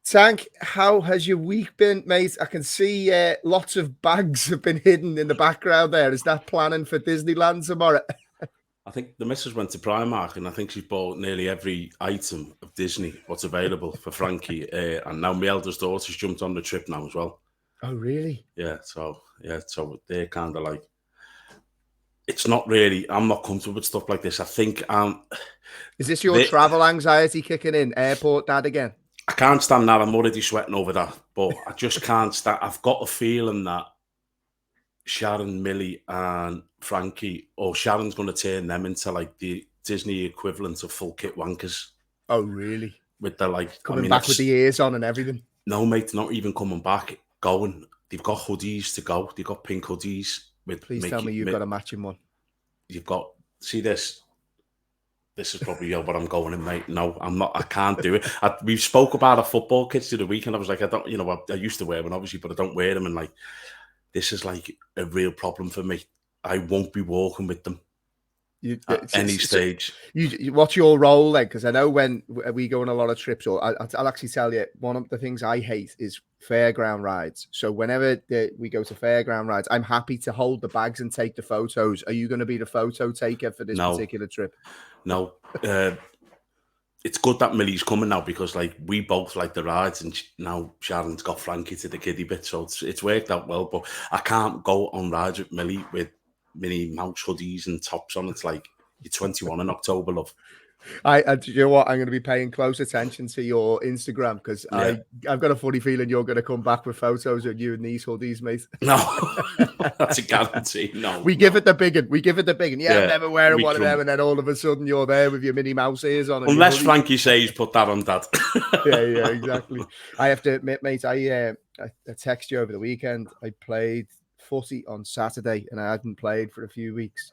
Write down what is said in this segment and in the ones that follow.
Tank, how has your week been, mate? I can see lots of bags have been hidden in the background there. Is that planning for Disneyland tomorrow? I think the missus went to Primark and I think she's bought nearly every item of Disney what's available for Frankie. And now my eldest daughter's jumped on the trip now as well. Oh, really? So they're kind of like, it's not really, I'm not comfortable with stuff like this. I think Is this your travel anxiety kicking in? Airport dad again? I can't stand that. I'm already sweating over that, but I just can't stand. I've got a feeling that Sharon, Millie, and Frankie, or Sharon's going to turn them into like the Disney equivalent of full kit wankers. Oh, really? With the coming back with the ears on and everything. No, mate, not even coming back. Going. They've got hoodies to go. They've got pink hoodies with. Please tell me you've got a matching one. You've got. See this. This is probably what I'm going in, mate. No, I'm not. I can't do it. We've spoke about our football kits to the weekend. I was like, I don't. I used to wear them, obviously, but I don't wear them. And like, this is like a real problem for me. I won't be walking with them at any stage. What's your role then? Because I know when we go on a lot of trips, or I'll actually tell you, one of the things I hate is fairground rides. So whenever we go to fairground rides, I'm happy to hold the bags and take the photos. Are you going to be the photo taker for this particular trip? No. It's good that Millie's coming now because like we both like the rides, and now Sharon's got Frankie to the kiddie bit, so it's worked out well. But I can't go on rides with Millie with Minnie Mouse hoodies and tops on. It's like you're 21 in October, love. Do you know what? I'm going to be paying close attention to your Instagram because I've got a funny feeling you're going to come back with photos of you in these hoodies, mate. No, that's a guarantee. No, we give it the big one. Yeah, I'm never wearing one of them, and then all of a sudden you're there with your Minnie Mouse ears on. Unless Frankie says put that on, Dad. yeah, exactly. I have to admit, mate, I text you over the weekend. I played footy on Saturday, and I hadn't played for a few weeks.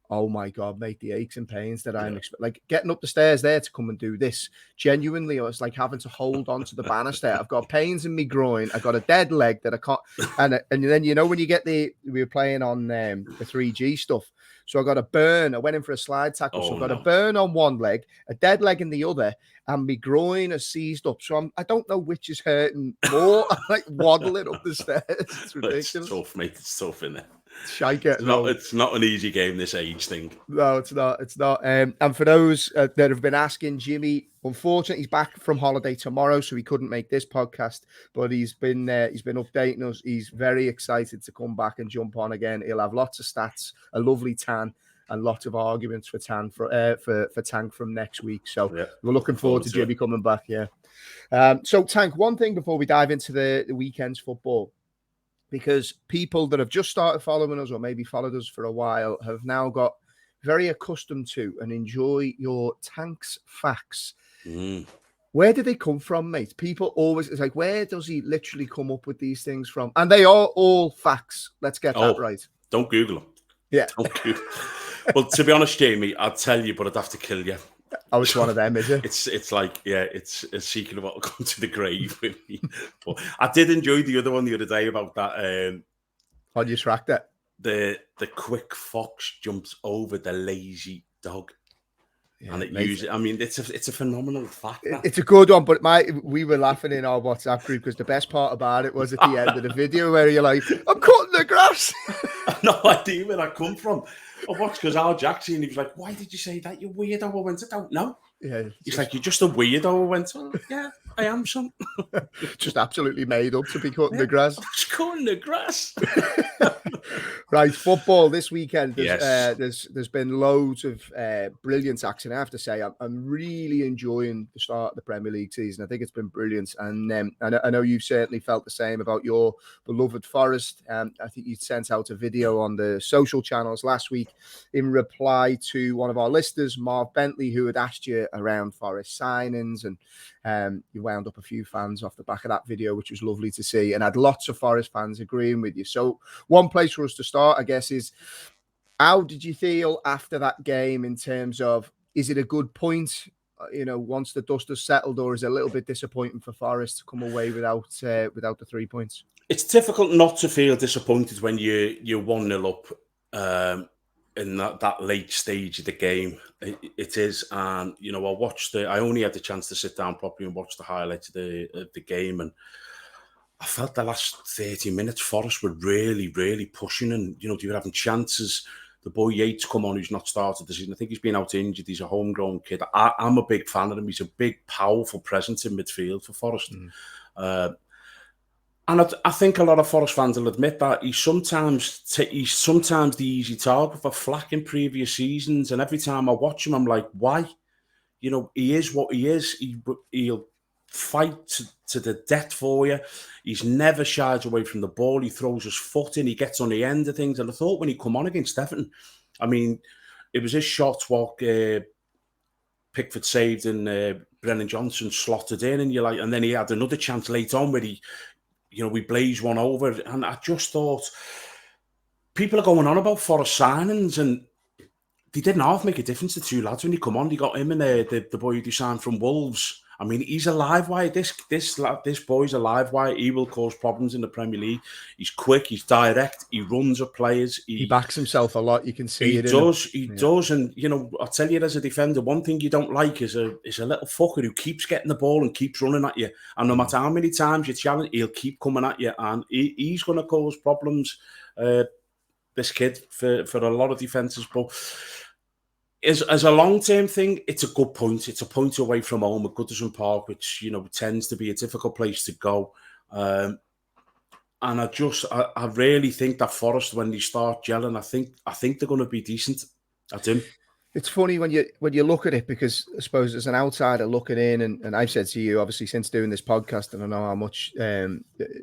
Oh my God, mate, the aches and pains that I'm like getting up the stairs there to come and do this. Genuinely, I was like having to hold on to the banister. I've got pains in my groin. I got a dead leg that I can't. And then, when you get we were playing on the 3G stuff. So I got a burn. I went in for a slide tackle. So I got a burn on one leg, a dead leg in the other, and my groin is seized up. So I don't know which is hurting more. I'm like waddling up the stairs. It's ridiculous. It's tough, mate. It's tough, isn't it? It's not an easy game, this age thing. No, it's not. And for those that have been asking, Jimmy, unfortunately, he's back from holiday tomorrow, so he couldn't make this podcast. But he's been updating us. He's very excited to come back and jump on again. He'll have lots of stats, a lovely tan, and lots of arguments for Tank from next week. So we're looking forward to Jimmy coming back. Yeah. So Tank, one thing before we dive into the weekend's football. Because people that have just started following us or maybe followed us for a while have now got very accustomed to and enjoy your Tank's facts. Where do they come from, mate? People always, it's like, where does he literally come up with these things from? And they are all facts. Let's get that right. Don't Google them. Yeah. Don't Google. Well, to be honest, Jamie, I'd tell you, but I'd have to kill you. I was one of them, is it? It's like, it's a secret of what will come to the grave with me. But I did enjoy the other one the other day about that. How do you track that? The quick fox jumps over the lazy dog. Yeah, and it's a phenomenal fact. It's a good one, but we were laughing in our WhatsApp group because the best part about it was at the end of the video where you're like, I'm cutting the grass. I have no idea where that come from. I watched because Al Jackson, and he was like, why did you say that, you weirdo? I went, I don't know. Yeah, he's like, you're just a weirdo. I went, oh, yeah, I am, son. Just absolutely made up to be cutting the grass. Just cutting the grass. Right, football this weekend. There's been loads of brilliant action. I have to say, I'm really enjoying the start of the Premier League season. I think it's been brilliant, and I know you've certainly felt the same about your beloved Forest. I think you sent out a video on the social channels last week in reply to one of our listeners, Marv Bentley, who had asked you around Forest signings, and you wound up a few fans off the back of that video, which was lovely to see, and had lots of Forest fans agreeing with you. So one place for us to start, I guess, is how did you feel after that game in terms of, is it a good point, once the dust has settled, or is it a little bit disappointing for Forest to come away without the 3 points? It's difficult not to feel disappointed when you're 1-0 up in that late stage of the game. It is, and I only had the chance to sit down properly and watch the highlights of the game, and I felt the last 30 minutes Forest were really, really pushing, and they were having chances. The boy Yates come on, who's not started the season. I think he's been out injured. He's a homegrown kid. I'm a big fan of him. He's a big, powerful presence in midfield for Forest. And I think a lot of Forest fans will admit that he's sometimes the easy target for flack in previous seasons. And every time I watch him, I'm like, why? He is what he is. He'll fight to the death for you. He's never shies away from the ball. He throws his foot in. He gets on the end of things. And I thought when he come on against Everton, I mean, it was his shot what Pickford saved and Brennan Johnson slotted in, and then he had another chance late on where we blazed one over, and I just thought people are going on about Forest signings, and they didn't half make a difference. The two lads when he come on, they got him and the boy who signed from Wolves. I mean, he's a live wire. This boy's a live wire. He will cause problems in the Premier League. He's quick. He's direct. He runs at players. He backs himself a lot. You can see he it. He does. And I'll tell you, as a defender, one thing you don't like is a little fucker who keeps getting the ball and keeps running at you. And no matter how many times you challenge, he'll keep coming at you, and he's going to cause problems. This kid for a lot of defenses, but. As a long-term thing, it's a good point. It's a point away from home at Goodison Park, which, tends to be a difficult place to go. And I really think that Forest, when they start gelling, I think they're going to be decent. I do. It's funny when you look at it, because I suppose as an outsider looking in, and I've said to you, obviously, since doing this podcast, and I know how much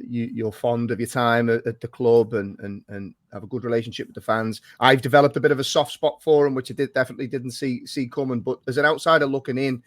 you're fond of your time at the club and have a good relationship with the fans. I've developed a bit of a soft spot for them, which I definitely didn't see coming. But as an outsider looking in,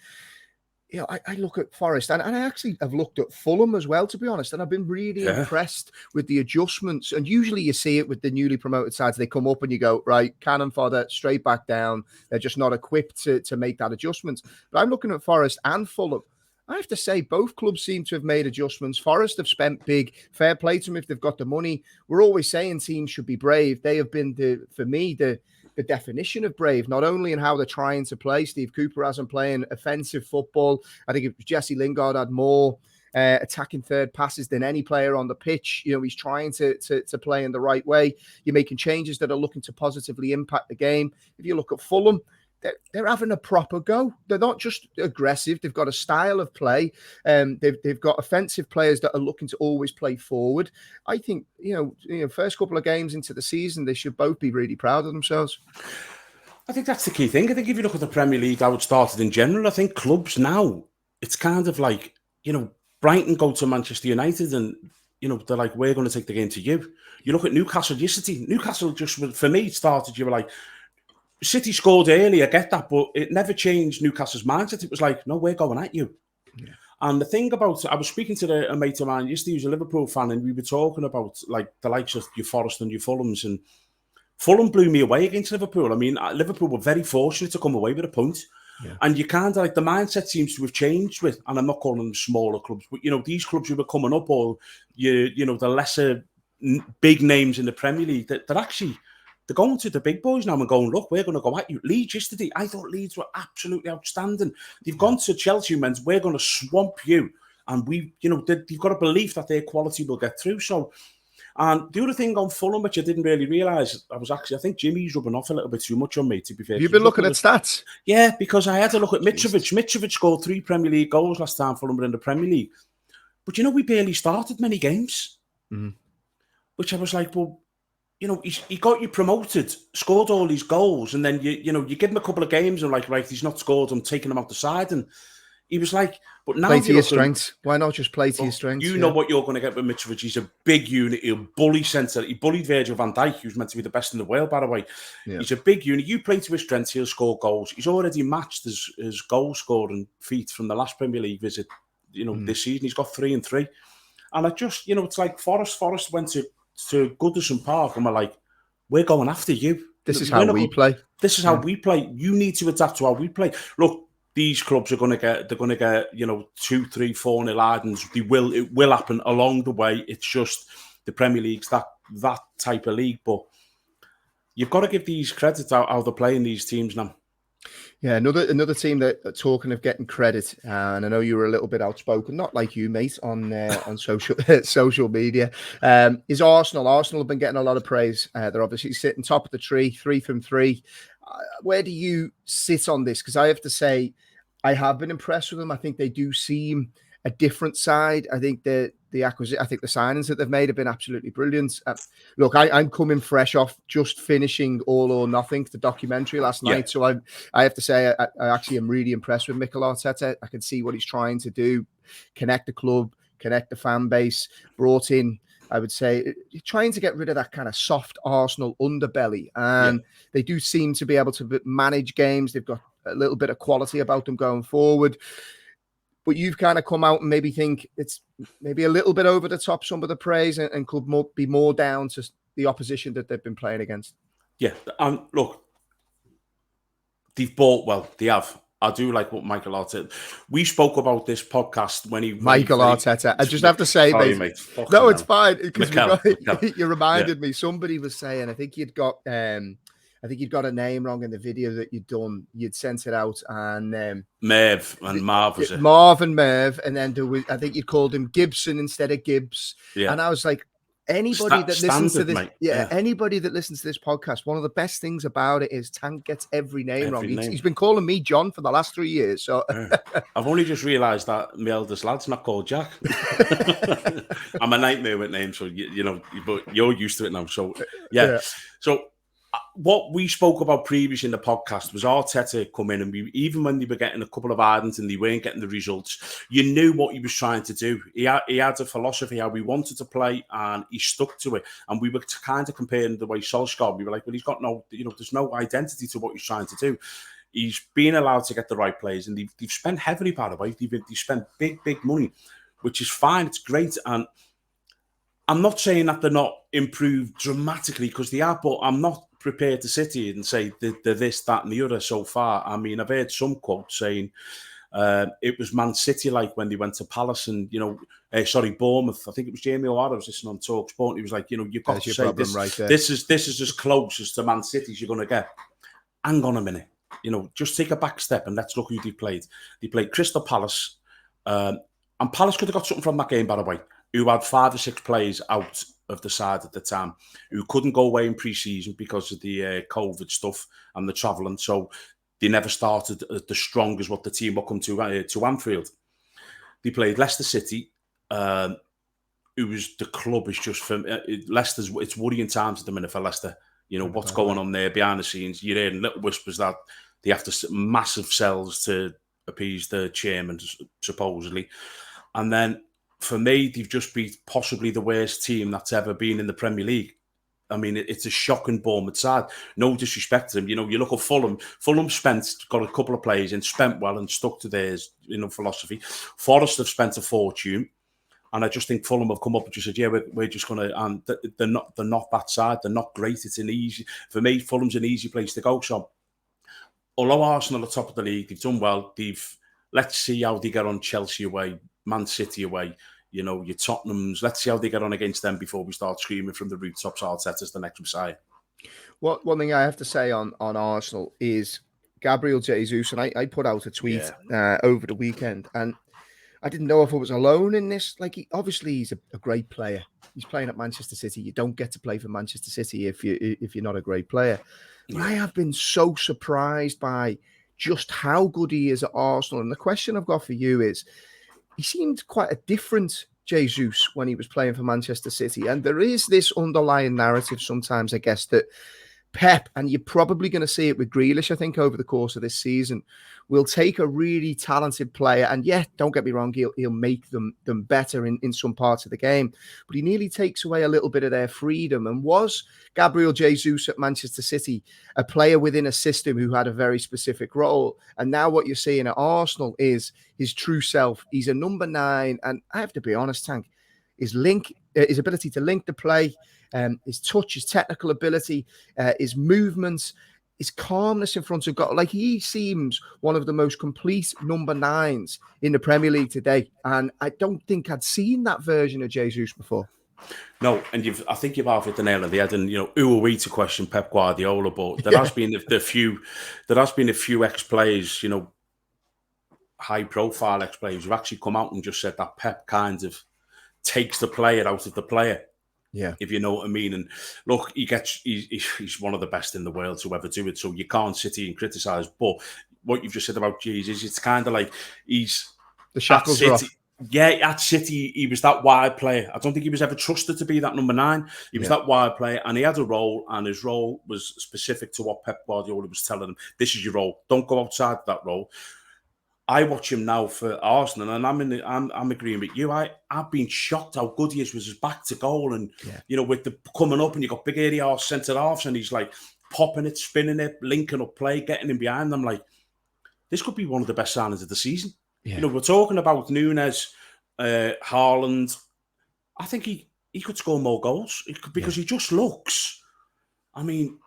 I look at Forest, and I actually have looked at Fulham as well, to be honest, and I've been really impressed with the adjustments. And usually you see it with the newly promoted sides. They come up and you go, right, cannon fodder, straight back down. They're just not equipped to make that adjustment. But I'm looking at Forest and Fulham. I have to say, both clubs seem to have made adjustments. Forest have spent big. Fair play to them if they've got the money. We're always saying teams should be brave. They have been, for me, the definition of brave, not only in how they're trying to play. Steve Cooper hasn't playing offensive football. I think Jesse Lingard had more attacking third passes than any player on the pitch. He's trying to play in the right way. You're making changes that are looking to positively impact the game. If you look at Fulham, they're having a proper go. They're not just aggressive. They've got a style of play. They've got offensive players that are looking to always play forward. I think, first couple of games into the season, they should both be really proud of themselves. I think that's the key thing. I think if you look at the Premier League, how it started in general, I think clubs now, it's kind of like, Brighton go to Manchester United and, they're like, we're going to take the game to you. You look at Newcastle yesterday. Newcastle just, for me, started, you were like, City scored early, I get that, but it never changed Newcastle's mindset. It was like, no, we're going at you. Yeah. And the thing about, I was speaking to a mate of mine yesterday who's a Liverpool fan, and we were talking about like the likes of your Forest and your Fulhams, and Fulham blew me away against Liverpool. I mean, Liverpool were very fortunate to come away with a point. Yeah. And you kind of like, the mindset seems to have changed with, and I'm not calling them smaller clubs, but these clubs who were coming up, or the lesser big names in the Premier League, they're actually, they're going to the big boys now and going, look, we're going to go at you. Leeds yesterday, I thought Leeds were absolutely outstanding. They've gone to Chelsea and went, we're going to swamp you. And they've got a belief that their quality will get through. So, and the other thing on Fulham, which I didn't really realise, I think Jimmy's rubbing off a little bit too much on me, to be fair. You've been looking at stats? Yeah, because I had to look at Mitrovic. Mitrovic scored 3 Premier League goals last time Fulham were in the Premier League. But we barely started many games. Mm-hmm. Which I was like, well, he got you promoted, scored all these goals, and then you give him a couple of games and like, right, he's not scored, I'm taking him out the side. And he was like, but now play to your strengths. Why not just play to your strengths? You know what you're going to get with Mitrovic. He's a big unit. He'll bully centre. He bullied Virgil van Dijk, who's meant to be the best in the world, by the way. Yeah. He's a big unit. You play to his strengths, he'll score goals. He's already matched his goal scoring feat from the last Premier League visit. This season he's got 3 and 3. And I just, it's like Forest went to Goodison Park and we're like, we're going after you. This is how we play. This is how we play. You need to adapt to how we play. Look, these clubs are going to get 2, 3, 4-0 ridings. It will happen along the way. It's just the Premier League's that type of league. But you've got to give these credits out how they're playing these teams now. Yeah, another team that talking of getting credit, and I know you were a little bit outspoken, not like you, mate, on social media, is Arsenal. Arsenal have been getting a lot of praise. They're obviously sitting top of the tree, 3 from 3. Where do you sit on this? Because I have to say, I have been impressed with them. I think they do seem a different side. I think the signings that they've made have been absolutely brilliant. Look, I'm coming fresh off just finishing All or Nothing, the documentary last night. So I have to say I actually am really impressed with Mikel Arteta. I can see what he's trying to do, connect the club, connect the fan base, brought in, I would say, trying to get rid of that kind of soft Arsenal underbelly. And they do seem to be able to manage games. They've got a little bit of quality about them going forward. But you've kind of come out and maybe think it's maybe a little bit over the top, some of the praise, and could be more down to the opposition that they've been playing against. Yeah, look, they've bought well. They have. I do like what Mikel Arteta. We spoke about this podcast when he Mikel Arteta. I just have to say, mate. No, it's fine because you reminded me. Somebody was saying, I think you'd got a name wrong in the video that you'd done. You'd sent it out, and Merv and Marv was it? Marv and Merv, and then I think you'd called him Gibson instead of Gibbs. Yeah. And I was like, anybody that listens to this, anybody that listens to this podcast, one of the best things about it is Tank gets every name wrong. He's been calling me John for the last 3 years. So I've only just realised that my eldest lad's not called Jack. I'm a nightmare with names, so you know, but you're used to it now. So yeah. So what we spoke about previously in the podcast was Arteta come in, and even when they were getting a couple of ardents and they weren't getting the results, you knew what he was trying to do. He had a philosophy how we wanted to play, and he stuck to it. And we were kind of comparing the way Solskjaer. We were like, well, he's got there's no identity to what he's trying to do. He's being allowed to get the right players, and they've spent heavily, by the way. They've spent big money, which is fine. It's great, and I'm not saying that they're not improved dramatically, because they are, but I'm not prepared to sit here and say they're this, that, and the other so far. I mean, I've heard some quotes saying it was Man City like when they went to Palace and, Bournemouth. I think it was Jamie O'Hara was listening on TalkSport. He was like, you've got to say this, right there. This is as close as to Man City as you're going to get. Hang on a minute. Just take a back step and let's look who they played. They played Crystal Palace. And Palace could have got something from that game, by the way, who had 5 or 6 players out of the side at the time, who couldn't go away in pre-season because of the COVID stuff and the travelling. So they never started the strong as what the team will come to Anfield. They played Leicester City, who was the club is just for Leicester's. It's worrying times at the minute for Leicester. What's going on there behind the scenes. You're hearing little whispers that they have to massive sells to appease the chairman, supposedly, and then. For me, they've just beat possibly the worst team that's ever been in the Premier League. I mean, it's a shocking Bournemouth side. No disrespect to them. You look at Fulham. Fulham got a couple of players and spent well and stuck to theirs, philosophy. Forest have spent a fortune. And I just think Fulham have come up and just said, yeah, we're just going to... And they're not that side. They're not great. It's an easy... For me, Fulham's an easy place to go. So, although Arsenal are top of the league, they've done well. Let's see how they get on Chelsea away, Man City away, your Tottenhams. Let's see how they get on against them before we start screaming from the rooftops, Arteta's the next Messiah. Well, one thing I have to say on Arsenal is Gabriel Jesus, and I put out a tweet over the weekend, and I didn't know if I was alone in this. Obviously, he's a great player. He's playing at Manchester City. You don't get to play for Manchester City if you're not a great player. But I have been so surprised by just how good he is at Arsenal. And the question I've got for you is, he seemed quite a different Jesus when he was playing for Manchester City. And there is this underlying narrative sometimes, I guess, that Pep, and you're probably going to see it with Grealish, I think, over the course of this season, will take a really talented player, and don't get me wrong, he'll make them better in some parts of the game, but he nearly takes away a little bit of their freedom. And was Gabriel Jesus at Manchester City a player within a system who had a very specific role? And now what you're seeing at Arsenal is his true self. He's a number 9, and I have to be honest, Tank, his ability to link the play, his touch, his technical ability, his movements, his calmness in front of goal. He seems one of the most complete number 9s in the Premier League today. And I don't think I'd seen that version of Jesus before. No, and I think you've half hit the nail on the head. And who are we to question Pep Guardiola? But there has been a few ex-players, high-profile ex-players who've actually come out and just said that Pep kind of takes the player out of the player. Yeah, if you know what I mean. And look, he's one of the best in the world to ever do it. So you can't sit here and criticise. But what you've just said about Jesus, it's kind of like he's the shackles are off. Yeah, at City, he was that wide player. I don't think he was ever trusted to be that number 9. He was that wide player, and he had a role, and his role was specific to what Pep Guardiola was telling him. This is your role. Don't go outside that role. I watch him now for Arsenal, and I'm agreeing with you. I've been shocked how good he is with his back to goal, and with the coming up, and you got big area centre halves, and he's like popping it, spinning it, linking up play, getting in behind them. Like, this could be one of the best signings of the season. Yeah. We're talking about Núñez, Haaland. I think he could score more goals because he just looks. I mean,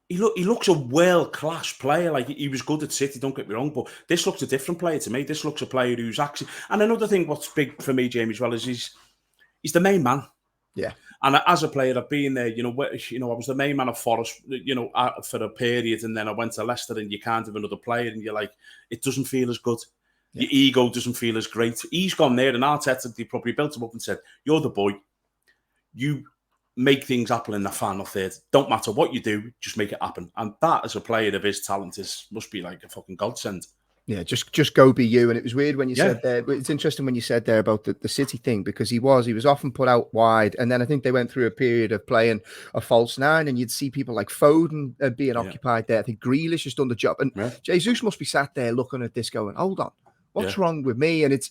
he looks a world-class player. Like, he was good at City, don't get me wrong, but this looks a different player to me. This looks a player who's actually... And another thing what's big for me, Jamie, as well, is he's the main man. Yeah. And as a player, I've been there, I was the main man of Forest, for a period, and then I went to Leicester, and you can't have another player, and you're like, it doesn't feel as good. Yeah. Your ego doesn't feel as great. He's gone there, and Arteta, they probably built him up and said, you're the boy. You make things happen in the final third. Don't matter what you do, just make it happen. And that, as a player of his talent, must be like a fucking godsend. Yeah, just go be you. And it was weird when you said there. It's interesting when you said there about the City thing, because he was often put out wide, and then I think they went through a period of playing a false 9, and you'd see people like Foden being occupied there. I think Grealish has done the job, and Jesus must be sat there looking at this, going, "Hold on, what's wrong with me?" And it's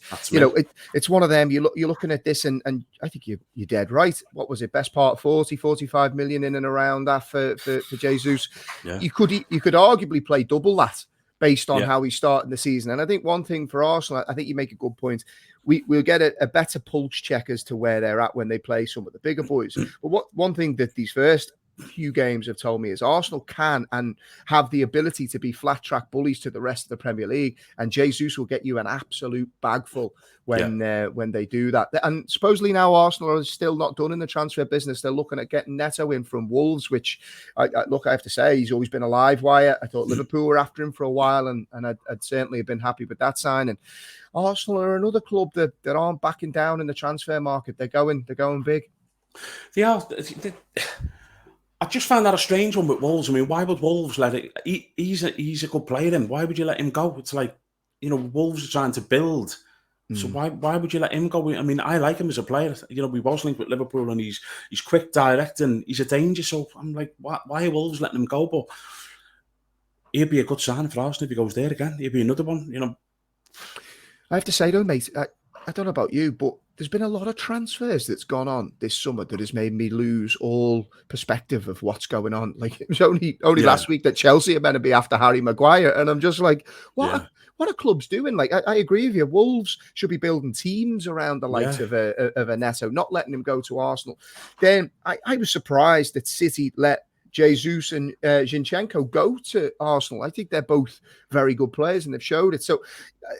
it's one of them. You're looking at this, and I think you're dead right. What was it? Best part 45 million in and around that for Jesus. Yeah. You could arguably play double that, based on how he's starting the season. And I think one thing for Arsenal, I think you make a good point. We'll get a better pulse check as to where they're at when they play some of the bigger boys. But one thing that these first few games have told me is Arsenal can and have the ability to be flat track bullies to the rest of the Premier League, and Jesus will get you an absolute bagful when they do that. And supposedly now Arsenal are still not done in the transfer business. They're looking at getting Neto in from Wolves, which I have to say, he's always been a live wire. I thought Liverpool were after him for a while, and I'd certainly have been happy with that signing. Arsenal are another club that aren't backing down in the transfer market. They're going big. They are. I just found that a strange one with Wolves. I mean, why would Wolves let it? He's a good player, then why would you let him go? It's like, Wolves are trying to build, so why would you let him go? I mean, I like him as a player. We was linked with Liverpool, and he's quick, direct, and he's a danger. So I'm like, why are Wolves letting him go? But he'd be a good sign for Arsenal if he goes there again. He'd be another one. I have to say though, mate, I don't know about you, but there's been a lot of transfers that's gone on this summer that has made me lose all perspective of what's going on. Like, it was only last week that Chelsea are meant to be after Harry Maguire, and I'm just like, what are clubs doing? Like, I agree with you. Wolves should be building teams around the likes of a Neto, not letting him go to Arsenal. Then I was surprised that City let Jesus and Zinchenko go to Arsenal. I think they're both very good players, and they've showed it. So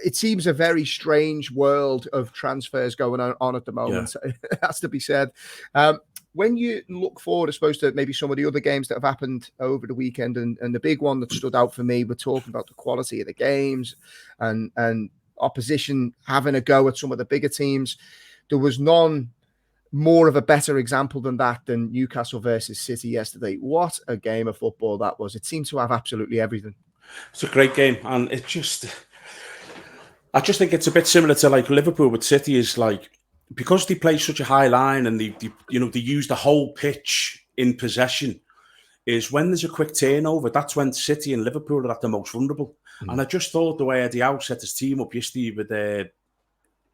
it seems a very strange world of transfers going on at the moment. Yeah. It has to be said. When you look forward, I suppose, to maybe some of the other games that have happened over the weekend, and the big one that stood out for me, we're talking about the quality of the games and opposition having a go at some of the bigger teams. There was none more of a better example than Newcastle versus City yesterday. What a game of football that was. It seemed to have absolutely everything. It's a great game, and I just think it's a bit similar to like Liverpool with City, is like, because they play such a high line and they use the whole pitch in possession, is when there's a quick turnover, that's when City and Liverpool are at the most vulnerable. And I just thought the way Eddie Howe set his team up yesterday with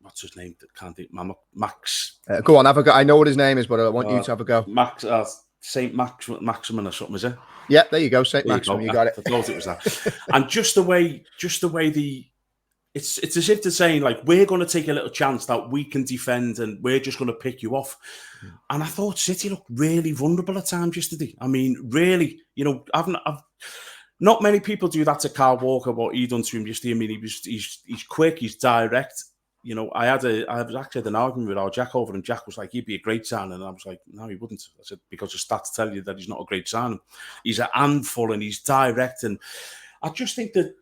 what's his name? Can't think. Max. Go on, have a go. I know what his name is, but I want you to have a go. Max, Saint Maximin or something, is it? Yeah, there you go, Saint Maximin. You got it. I thought it was that. And just the way it's as if they're saying, like, we're going to take a little chance that we can defend, and we're just going to pick you off. And I thought City looked really vulnerable at times yesterday. I mean, really, I've not many people do that to Kyle Walker, what he done to him yesterday. I mean, he's quick, he's direct, you know, I was actually had an argument with our Jack over, and Jack was like, he'd be a great signing. And I was like, no, he wouldn't. I said, because the stats tell you that he's not a great signing. He's a handful and he's direct. And I just think that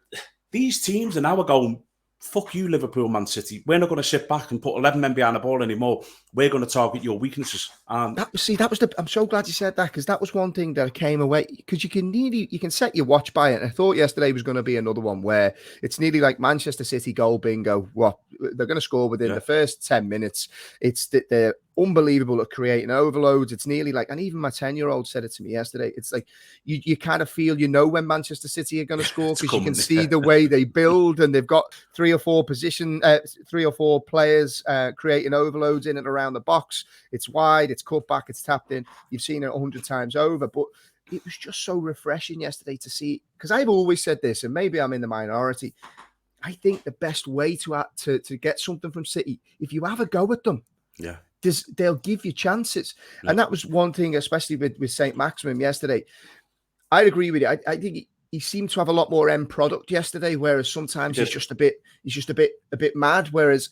these teams are now going, fuck you, Liverpool, Man City. We're not going to sit back and put 11 men behind the ball anymore. We're going to target your weaknesses. And I'm so glad you said that, because that was one thing that came away, because you can set your watch by it. And I thought yesterday was going to be another one where it's nearly like Manchester City goal bingo. What they're going to score within the first 10 minutes. It's that they're unbelievable at creating overloads. It's nearly like, and even my 10-year-old said it to me yesterday, it's like you kind of feel, you know, when Manchester City are going to score, because you can see the way they build, and they've got three or four players creating overloads in and around the box. It's wide, it's cut back, it's tapped in. You've seen it 100 times over, but it was just so refreshing yesterday to see, because I've always said this, and maybe I'm in the minority, I think the best way to get something from City, if you have a go at them, they'll give you chances. And that was one thing, especially with St. Maximin yesterday. I'd agree with you. I think he seemed to have a lot more end product yesterday, whereas sometimes he's just a bit mad. Whereas,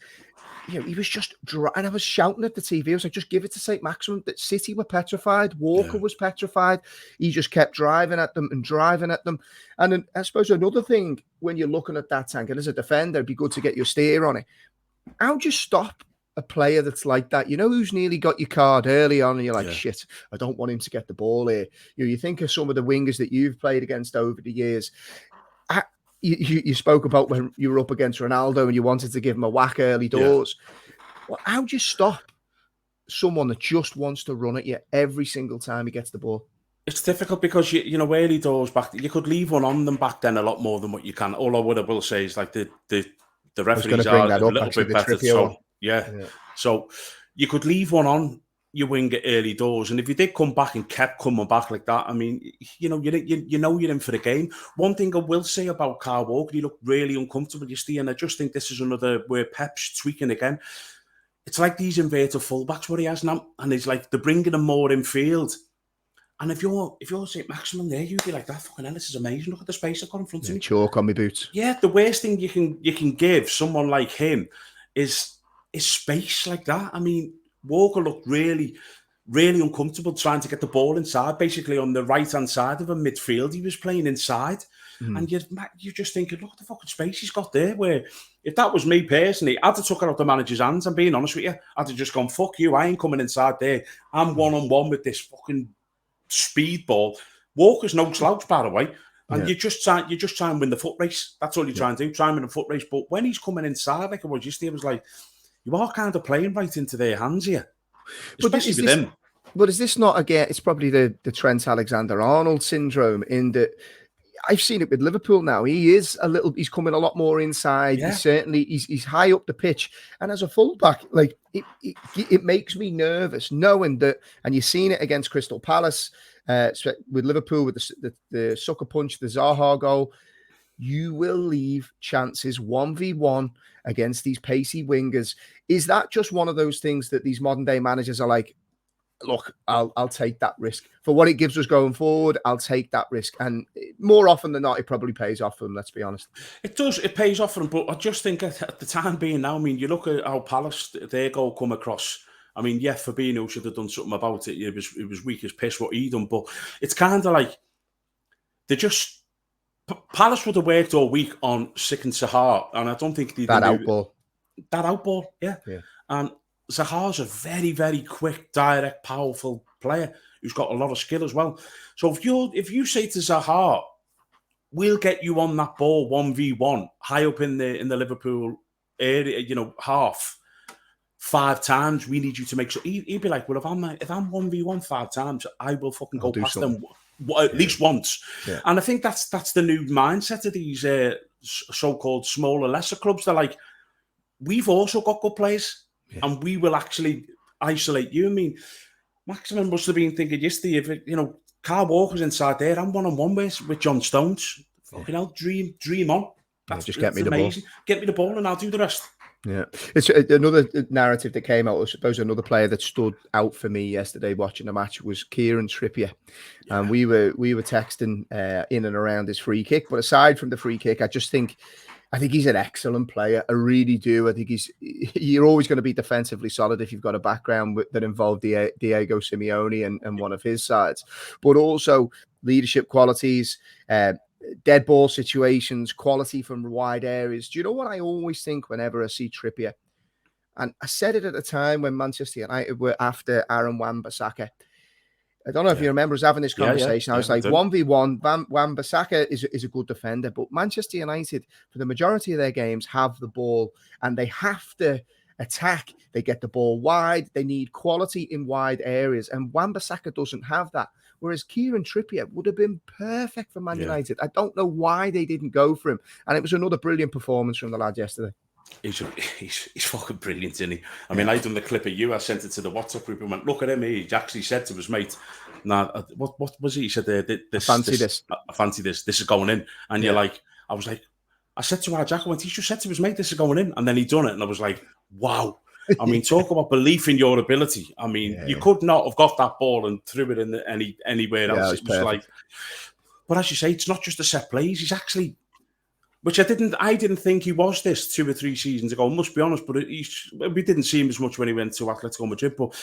you know, he was just dry, and I was shouting at the TV. I was like, just give it to St. Maximin. That City were petrified. Walker was petrified. He just kept driving at them. And then I suppose another thing, when you're looking at that tank, and as a defender, it'd be good to get your steer on it. How'd you stop a player that's like that? You know, who's nearly got your card early on, and you're like, shit, I don't want him to get the ball here. You think of some of the wingers that you've played against over the years. You spoke about when you were up against Ronaldo and you wanted to give him a whack early doors. Well, how do you stop someone that just wants to run at you every single time he gets the ball? It's difficult, because you know, early doors back, you could leave one on them back then a lot more than what you can. All I will say is, like, the referees are a little bit better. So so you could leave one on your winger early doors, and if you did come back and kept coming back like that, I mean, you know, you know you're in for the game. One thing I will say about Kyle Walker, he looked really uncomfortable yesterday, and I just think this is another where Pep's tweaking again. It's like these inverted fullbacks what he has now, and it's like they're bringing him more in field. And if you're St. Maximin there, you'd be like, that fucking hell, this is amazing. Look at the space I've got in front of me. Chalk on my boots. Yeah, the worst thing you can give someone like him is space like that. I mean, Walker looked really, really uncomfortable trying to get the ball inside, basically on the right-hand side of a midfield. He was playing inside. And you're just thinking, look at the fucking space he's got there, where if that was me personally, I'd have took it out the manager's hands. I'm being honest with you. I'd have just gone, fuck you, I ain't coming inside there. I'm one-on-one with this fucking speedball. Walker's no slouch, by the way. And you just try and win the foot race. That's all you try and do, try and win the foot race. But when he's coming inside, like it was yesterday, it was like, you are kind of playing right into their hands here, especially with him. But is this not, again, it's probably the Trent Alexander-Arnold syndrome, in that I've seen it with Liverpool now. He's coming a lot more inside. He's high up the pitch. And as a fullback, like it makes me nervous knowing that, and you've seen it against Crystal Palace, with Liverpool, with the sucker punch, the Zaha goal. You will leave chances 1v1 against these pacey wingers. Is that just one of those things that these modern day managers are like, look, I'll take that risk for what it gives us going forward. I'll take that risk, and more often than not, it probably pays off for them. Let's be honest. It does. It pays off for them, but I just think at the time being now, I mean, you look at how Palace, their goal come across. I mean, Fabinho should have done something about it. It was weak as piss what he done, but it's kind of like Palace would have worked all week on Sick and Sahar, and I don't think that outball. And Zaha's a very, very quick, direct, powerful player who's got a lot of skill as well. So if you say to Zaha, we'll get you on that ball 1v1 high up in the Liverpool area, you know, half 5 times, we need you to make sure. He'd be like, well, if I'm 1v1 5 times, I will fucking go past them at least once. Yeah. And I think that's the new mindset of these so-called smaller, lesser clubs. They're like, we've also got good players. Yeah. And we will actually isolate you. I mean, Maximin must have been thinking yesterday, if you know, Kyle Walker's inside there, I'm one-on-one with John Stones. Fucking hell, dream on. Just get me amazing. The ball. Get me the ball and I'll do the rest. Yeah. It's another narrative that came out. I suppose another player that stood out for me yesterday watching the match was Kieran Trippier. Yeah. And we were texting in and around his free kick. But aside from the free kick, I just think I think he's an excellent player. I really do. I think you're always going to be defensively solid if you've got a background that involved Diego Simeone and one of his sides, but also leadership qualities, dead ball situations, quality from wide areas. Do you know what I always think whenever I see Trippier? And I said it at the time when Manchester United were after Aaron Wan-Bissaka. I don't know if you remember us having this conversation. I was like, 1v1, Wan-Bissaka is a good defender, but Manchester United, for the majority of their games, have the ball and they have to attack. They get the ball wide. They need quality in wide areas, and Wan-Bissaka doesn't have that. Whereas Kieran Trippier would have been perfect for Man United. I don't know why they didn't go for him. And it was another brilliant performance from the lad yesterday. He's fucking brilliant, isn't he? I mean, I done the clip of you. I sent it to the WhatsApp group and went, look at him. He actually said to his mate, "Nah, what was he?" He said, I fancy this. This is going in." And you're like, I said to our Jack, I went, he just said to his mate, "This is going in." And then he done it. And I was like, wow. I mean, talk about belief in your ability. I mean, you could not have got that ball and threw it in anywhere else. It was like, but as you say, it's not just a set plays. He's actually, which I didn't think he was this 2 or 3 seasons ago. I must be honest, but we didn't see him as much when he went to Atletico Madrid. But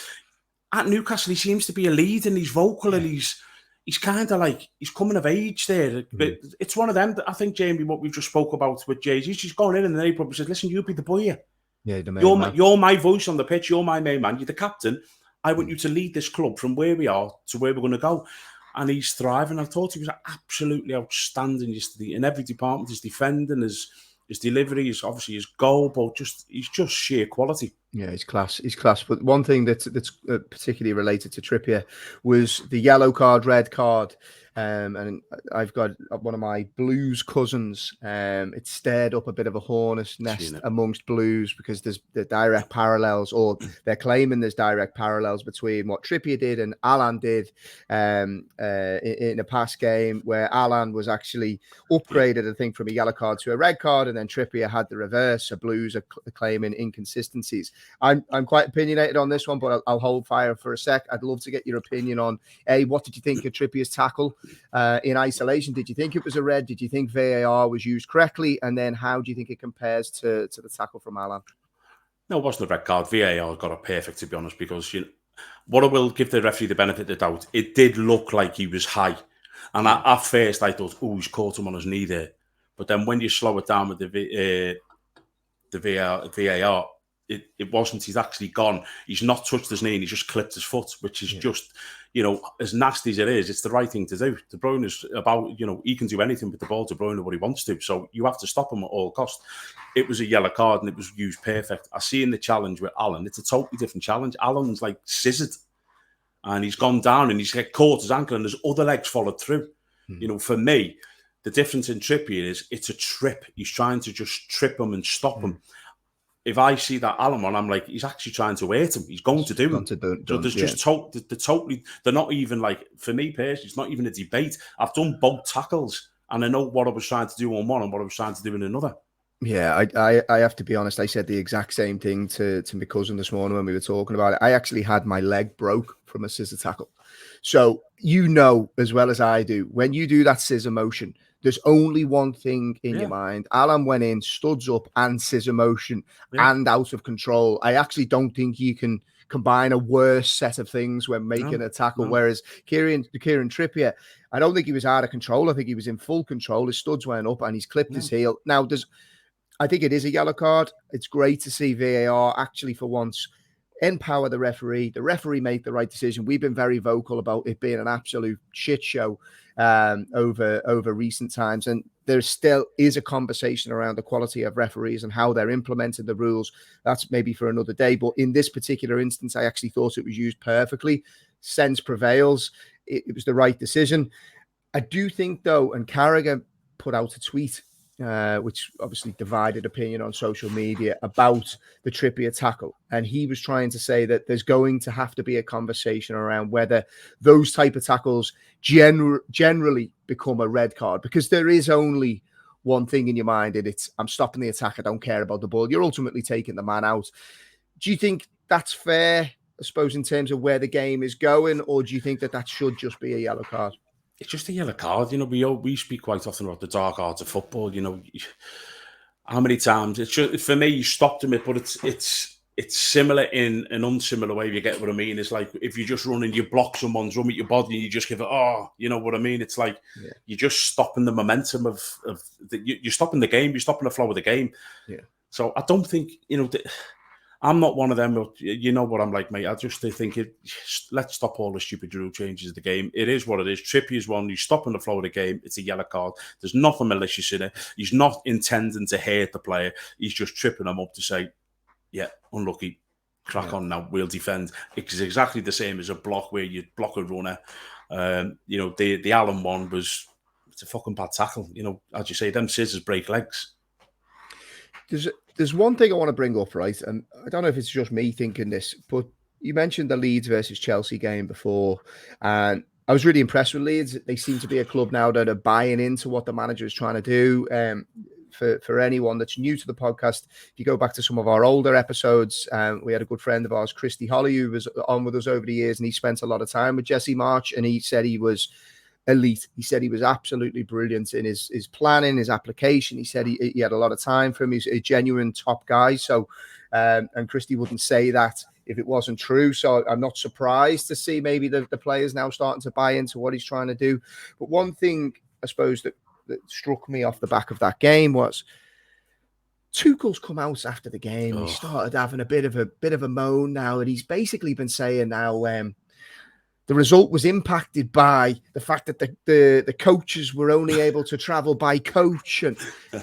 at Newcastle, he seems to be a lead, and he's vocal, and he's kind of like he's coming of age there. But it's one of them that I think, Jamie, what we just spoke about with Jay, he's just going in and then he probably said, "Listen, you be the boy here. Yeah, you're my voice on the pitch. You're my main man. You're the captain. I want you to lead this club from where we are to where we're going to go." And he's thriving. I thought he was absolutely outstanding yesterday in every department. His defending, his delivery, obviously his goal, but he's just sheer quality. Yeah, he's class. He's class. But one thing that's particularly related to Trippier was the yellow card, red card. And I've got one of my Blues cousins. It stirred up a bit of a hornet's nest amongst Blues because there's the direct parallels, or they're claiming there's direct parallels between what Trippier did and Alan did in a past game, where Alan was actually upgraded, I think, from a yellow card to a red card, and then Trippier had the reverse. So Blues are claiming inconsistencies. I'm quite opinionated on this one, but I'll hold fire for a sec. I'd love to get your opinion on what did you think of Trippier's tackle in isolation? Did you think it was a red? Did you think VAR was used correctly? And then how do you think it compares to the tackle from Alan? No, it wasn't a red card. VAR got it perfect, to be honest, because what I will give the referee the benefit of the doubt, it did look like he was high. And at first I thought, he's caught him on his knee there. But then when you slow it down with the VAR, it wasn't. He's actually gone. He's not touched his knee and he just clipped his foot, which is just, as nasty as it is, it's the right thing to do. De Bruyne is about, he can do anything with the ball. De Bruyne what he wants to. So you have to stop him at all costs. It was a yellow card and it was used perfect. I see in the challenge with Alan, it's a totally different challenge. Alan's like scissored and he's gone down and he's caught his ankle and his other legs followed through. For me, the difference in Trippier is it's a trip. He's trying to just trip him and stop him. If I see that Alan one, I'm like, he's actually trying to hurt him. He's going to do it. So there's just they're not even like, for me personally, it's not even a debate. I've done both tackles and I know what I was trying to do on one and what I was trying to do in another. Yeah, I have to be honest. I said the exact same thing to my cousin this morning when we were talking about it. I actually had my leg broke from a scissor tackle. So as well as I do, when you do that scissor motion, there's only one thing in your mind. Alan went in, studs up and scissor motion and out of control. I actually don't think you can combine a worse set of things when making a tackle. Whereas Kieran Trippier, I don't think he was out of control. I think he was in full control. His studs went up and he's clipped his heel. Now, I think it is a yellow card. It's great to see VAR actually for once empower the referee. The referee made the right decision. We've been very vocal about it being an absolute shit show over recent times, and there still is a conversation around the quality of referees and how they're implementing the rules. That's maybe for another day, but in this particular instance, I actually thought it was used perfectly. Sense prevails. It was the right decision. I do think, though, and Carragher put out a tweet which obviously divided opinion on social media about the Trippier tackle. And he was trying to say that there's going to have to be a conversation around whether those type of tackles generally become a red card, because there is only one thing in your mind, and it's, I'm stopping the attack, I don't care about the ball. You're ultimately taking the man out. Do you think that's fair, I suppose, in terms of where the game is going, or do you think that should just be a yellow card? It's just a yellow card. We speak quite often about the dark arts of football. how many times? It's just, for me, you stopped him, but it's similar in an unsimilar way. If you get what I mean? It's like if you just run and you block someone's run with your body, and you just give it. Oh, you know what I mean? It's like you're just stopping the momentum of you're stopping the game. You're stopping the flow of the game. Yeah. So I don't think I'm not one of them. You know what I'm like, mate. I just think let's stop all the stupid rule changes of the game. It is what it is. Trippier's one. He's stopping the flow of the game. It's a yellow card. There's nothing malicious in it. He's not intending to hurt the player. He's just tripping him up to say, yeah, unlucky. Crack on now. We'll defend. It's exactly the same as a block where you block a runner. The Allen one it's a fucking bad tackle. As you say, them scissors break legs. There's one thing I want to bring up, right? And I don't know if it's just me thinking this, but you mentioned the Leeds versus Chelsea game before, and I was really impressed with Leeds. They seem to be a club now that are buying into what the manager is trying to do. For anyone that's new to the podcast, if you go back to some of our older episodes, we had a good friend of ours, Christy Holly, who was on with us over the years, and he spent a lot of time with Jesse March, and he said he was elite. He said he was absolutely brilliant in his planning, his application. He said he had a lot of time for him. He's a genuine top guy. So, and Christy wouldn't say that if it wasn't true. So I'm not surprised to see maybe the players now starting to buy into what he's trying to do. But one thing, I suppose, that struck me off the back of that game was Tuchel's come out after the game. He started having a bit of a moan now, and he's basically been saying now, the result was impacted by the fact that the coaches were only able to travel by coach. And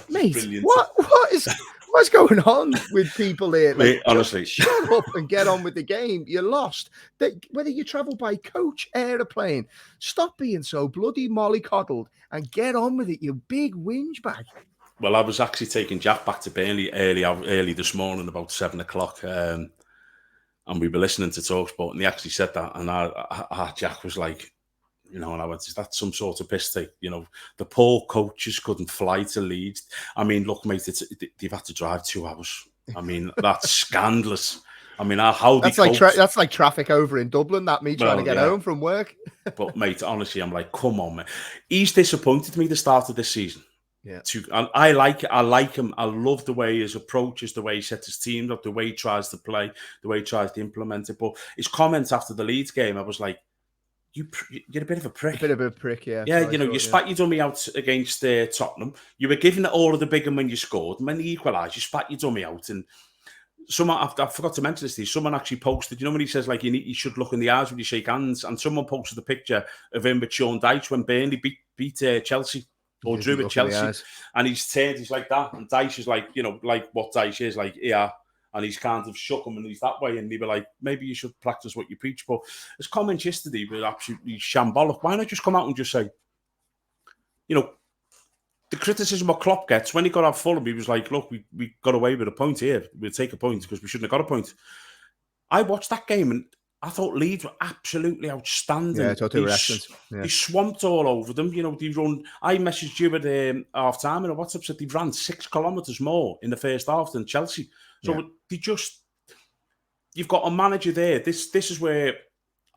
mate, what's going on with people here? Mate, honestly, shut up and get on with the game. You're lost. Whether you travel by coach, aeroplane, stop being so bloody mollycoddled and get on with it. You big whinge bag. Well, I was actually taking Jack back to Burnley early this morning, about 7:00. And we were listening to TalkSport, and he actually said that. And Jack was like, and I went, is that some sort of piss take? The poor coaches couldn't fly to Leeds. I mean, look, mate, they've had to drive 2 hours. I mean, that's scandalous. I mean, that's like traffic over in Dublin. That me trying to get home from work. But mate, honestly, I'm like, come on, man. He's disappointed me the start of this season. Yeah, and I like him. I love the way his approaches, the way he sets his team up, the way he tries to play, the way he tries to implement it. But his comments after the Leeds game, I was like, you're a bit of a prick. Yeah. Yeah, you spat your dummy out against Tottenham. You were giving it all of the big one when you scored. And when they equalised, you spat your dummy out. And someone, I forgot to mention this to you, someone actually posted, when he says, like, you should look in the eyes when you shake hands. And someone posted a picture of him with Sean Dyche when Burnley beat Chelsea. Or drew at Chelsea, and he's turned, he's like that, and Dyche is like, like what Dyche is, like, yeah, and he's kind of shook him, and he's that way, and they were like, maybe you should practice what you preach. But his comments yesterday were absolutely shambolic. Why not just come out and just say, the criticism of Klopp gets, when he got out Fulham, he was like, look, we got away with a point here, we'll take a point, because we shouldn't have got a point. I watched that game, and I thought Leeds were absolutely outstanding. Yeah, I thought they were excellent. They swamped all over them. They run. I messaged you at half time and a WhatsApp said they ran 6 kilometres more in the first half than Chelsea. So you've got a manager there. This is where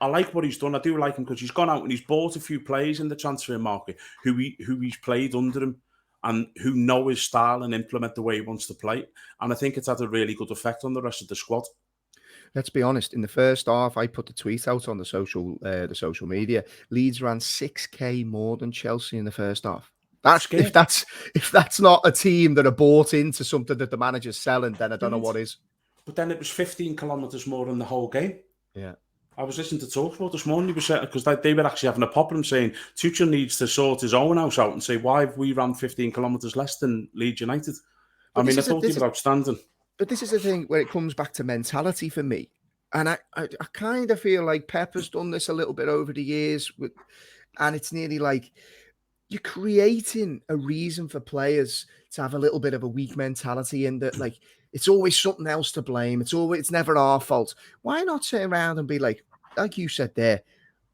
I like what he's done. I do like him because he's gone out and he's bought a few players in the transfer market who he's played under him and who know his style and implement the way he wants to play. And I think it's had a really good effect on the rest of the squad. Let's be honest. In the first half, I put the tweet out on the social media. Leeds ran 6K more than Chelsea in the first half. If that's not a team that are bought into something that the manager's selling, then I don't know what is. But then it was 15 kilometres more in the whole game. Yeah. I was listening to TalkSport this morning, because they were actually having a problem saying Tuchel needs to sort his own house out and say, why have we run 15 kilometres less than Leeds United? I thought he was outstanding. But this is the thing where it comes back to mentality for me. And I kind of feel like Pep has done this a little bit over the years. And it's nearly like you're creating a reason for players to have a little bit of a weak mentality in that, like, it's always something else to blame. It's never our fault. Why not turn around and be like you said there,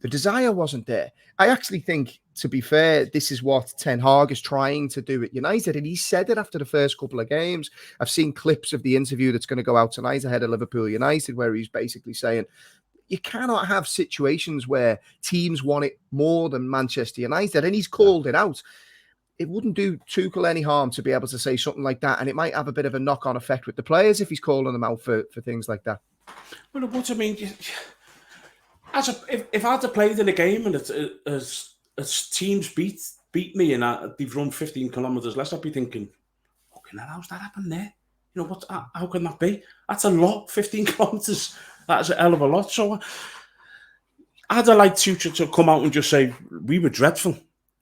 the desire wasn't there. I actually think, to be fair, this is what Ten Hag is trying to do at United. And he said it after the first couple of games. I've seen clips of the interview that's going to go out tonight ahead of Liverpool United, where he's basically saying, you cannot have situations where teams want it more than Manchester United. And he's called it out. it wouldn't do Tuchel any harm to be able to say something like that, and it might have a bit of a knock-on effect with the players if he's calling them out for things like that. Well, what I mean, if I had to play in a game and as teams beat me and they've run 15 kilometres less, I'd be thinking, fucking hell, how's that happened there? You know, how can that be? That's a lot, 15 kilometres. That's a hell of a lot. So I'd like Tuchel to come out and just say, we were dreadful.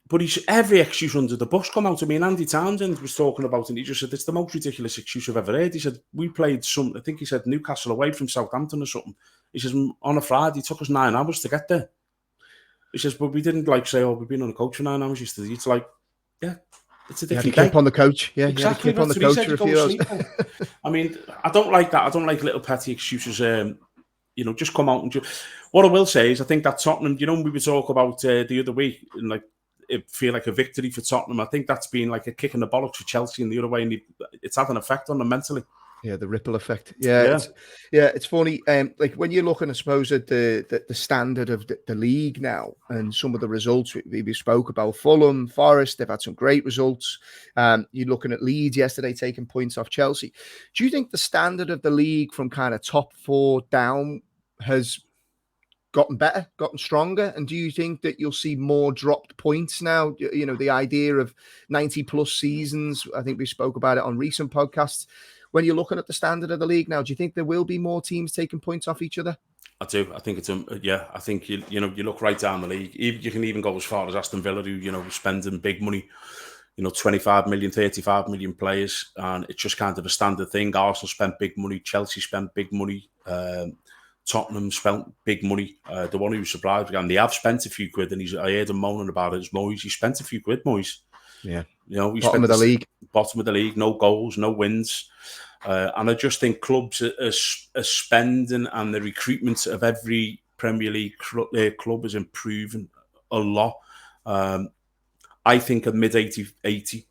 But every excuse under the bus come out. I mean, Andy Townsend was talking about it, and he just said, it's the most ridiculous excuse I've ever heard. He said, we played I think he said Newcastle away from Southampton or something. He says, on a Friday, it took us 9 hours to get there. He says, but we didn't say, oh, we've been on a coach for 9 hours yesterday. It's like, yeah, it's a different day. Keep on the coach. Yeah, exactly. Keep on the coach for a few hours. I mean, I don't like that. I don't like little petty excuses. Just come out and what I will say is, I think that Tottenham, we were talking about the other week, and like, it feel like a victory for Tottenham. I think that's been like a kick in the bollocks for Chelsea in the other way, and it's had an effect on them mentally. Yeah, the ripple effect. It's funny. Like when you're looking, I suppose, at the standard of the league now, and some of the results we spoke about. Fulham, Forest, they've had some great results. You're looking at Leeds yesterday taking points off Chelsea. Do you think the standard of the league from kind of top 4 down has gotten better, gotten stronger? And do you think that you'll see more dropped points now? The idea of 90 plus seasons, I think we spoke about it on recent podcasts. When you're looking at the standard of the league now, do you think there will be more teams taking points off each other? I do. I think it's I think you look right down the league. You can even go as far as Aston Villa, who spending big money, 25 million, 35 million players, and it's just kind of a standard thing. Arsenal spent big money, Chelsea spent big money, Tottenham spent big money. The one who was surprised again, they have spent a few quid, and I heard him moaning about it. It's Moyes. He spent a few quid, Moyes. Yeah, bottom of the league, no goals, no wins. And I just think clubs are spending, and the recruitment of every Premier League club is improving a lot. I think a mid 80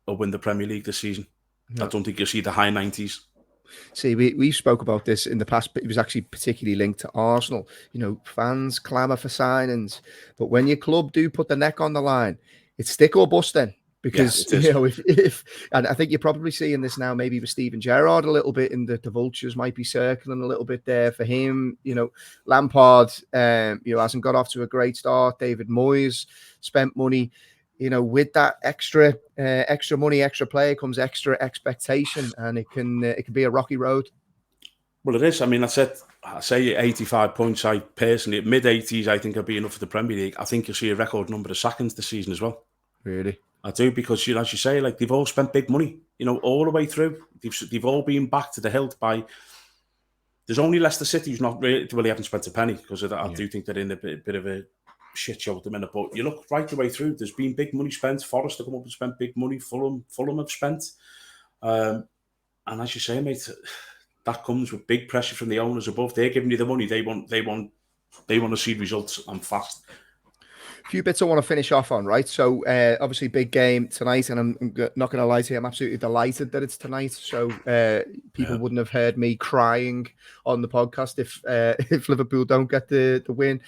will win the Premier League this season. Yeah. I don't think you'll see the high 90s. See, we spoke about this in the past, but it was actually particularly linked to Arsenal. Fans clamour for signings, but when your club do put the neck on the line, it's stick or bust then. Because, if and I think you're probably seeing this now, maybe with Steven Gerrard a little bit, in the vultures might be circling a little bit there for him. Lampard, hasn't got off to a great start. David Moyes spent money. With that extra money, extra player comes extra expectation, and it can be a rocky road. Well, it is. I mean, I say 85 points. I personally, mid 80s, I think will be enough for the Premier League. I think you'll see a record number of sackings this season as well. Really? I do, because as you say, like, they've all spent big money, all the way through. They've all been back to the hilt by. There's only Leicester City who's not really haven't spent a penny, because I do think they're in a bit of a shit show at the minute. But you look right the way through. There's been big money spent. Forest have come up and spent big money. Fulham have spent, and as you say, mate, that comes with big pressure from the owners above. They're giving you the money. They want to see results, and fast. A few bits I want to finish off on, right? So, obviously, big game tonight, and I'm not going to lie to you, I'm absolutely delighted that it's tonight. So, people wouldn't have heard me crying on the podcast if Liverpool don't get the win.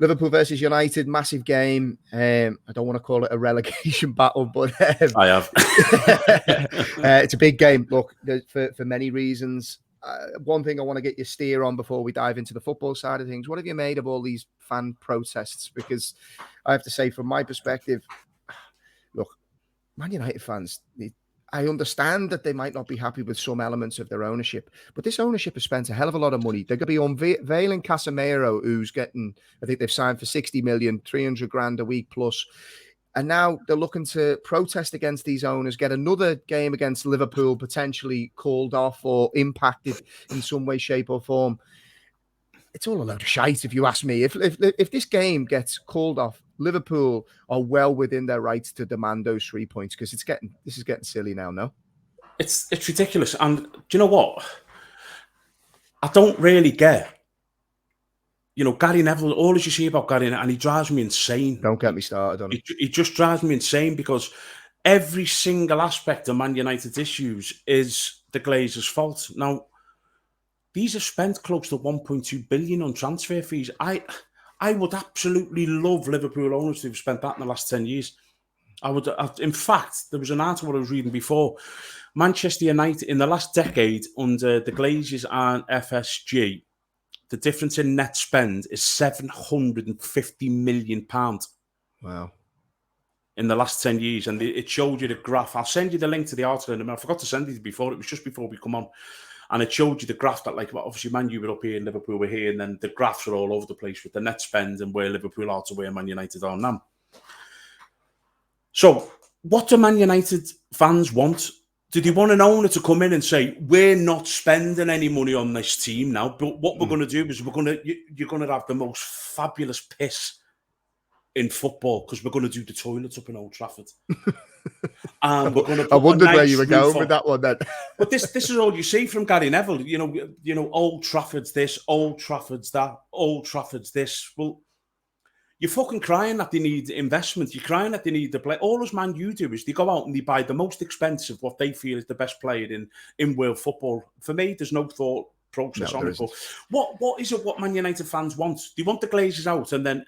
Liverpool versus United, massive game. I don't want to call it a relegation battle, but I have. It's a big game. Look, for many reasons. One thing I want to get your steer on before we dive into the football side of things. What have you made of all these fan protests? Because I have to say, from my perspective, look, Man United fans, I understand that they might not be happy with some elements of their ownership, but this ownership has spent a hell of a lot of money. They're going to be unveiling Casemiro, who's getting, I think they've signed for 60 million, 300 grand a week plus. And now they're looking to protest against these owners, get another game against Liverpool potentially called off or impacted in some way, shape or form. It's all a load of shite, if you ask me. If this game gets called off, Liverpool are well within their rights to demand those 3 points, because this is getting silly now, no? It's ridiculous. And do you know what? I don't really get. Gary Neville, all as you see about Gary, and he drives me insane. Don't get me started on it. He just drives me insane, because every single aspect of Man United's issues is the Glazers' fault. Now, these have spent close to 1.2 billion on transfer fees. I would absolutely love Liverpool owners to have spent that in the last 10 years. In fact, there was an article I was reading before. Manchester United, in the last decade, under the Glazers and FSG, the difference in net spend is £750 million. Wow. In the last 10 years. And it showed you the graph. I'll send you the link to the article in a minute. I forgot to send it before. It was just before we come on. And it showed you the graph that, like, obviously, Man U were up here and Liverpool were here. And then the graphs are all over the place with the net spend and where Liverpool are to where Man United are now. So, what do Man United fans want? Do they want an owner to come in and say, we're not spending any money on this team now, but what we're going to do is you're going to have the most fabulous piss in football because we're going to do the toilets up in Old Trafford. And we're going to put I wondered nice where you were going with that one then. But this is all you see from Gary Neville. You know, Old Trafford's this, Old Trafford's that, Old Trafford's this. Well, you're fucking crying that they need investment. You're crying that they need the play. All as Man U do is they go out and they buy the most expensive, what they feel is the best player in world football. For me, there's no thought process on it. But what is it what Man United fans want? They want the Glazers out and then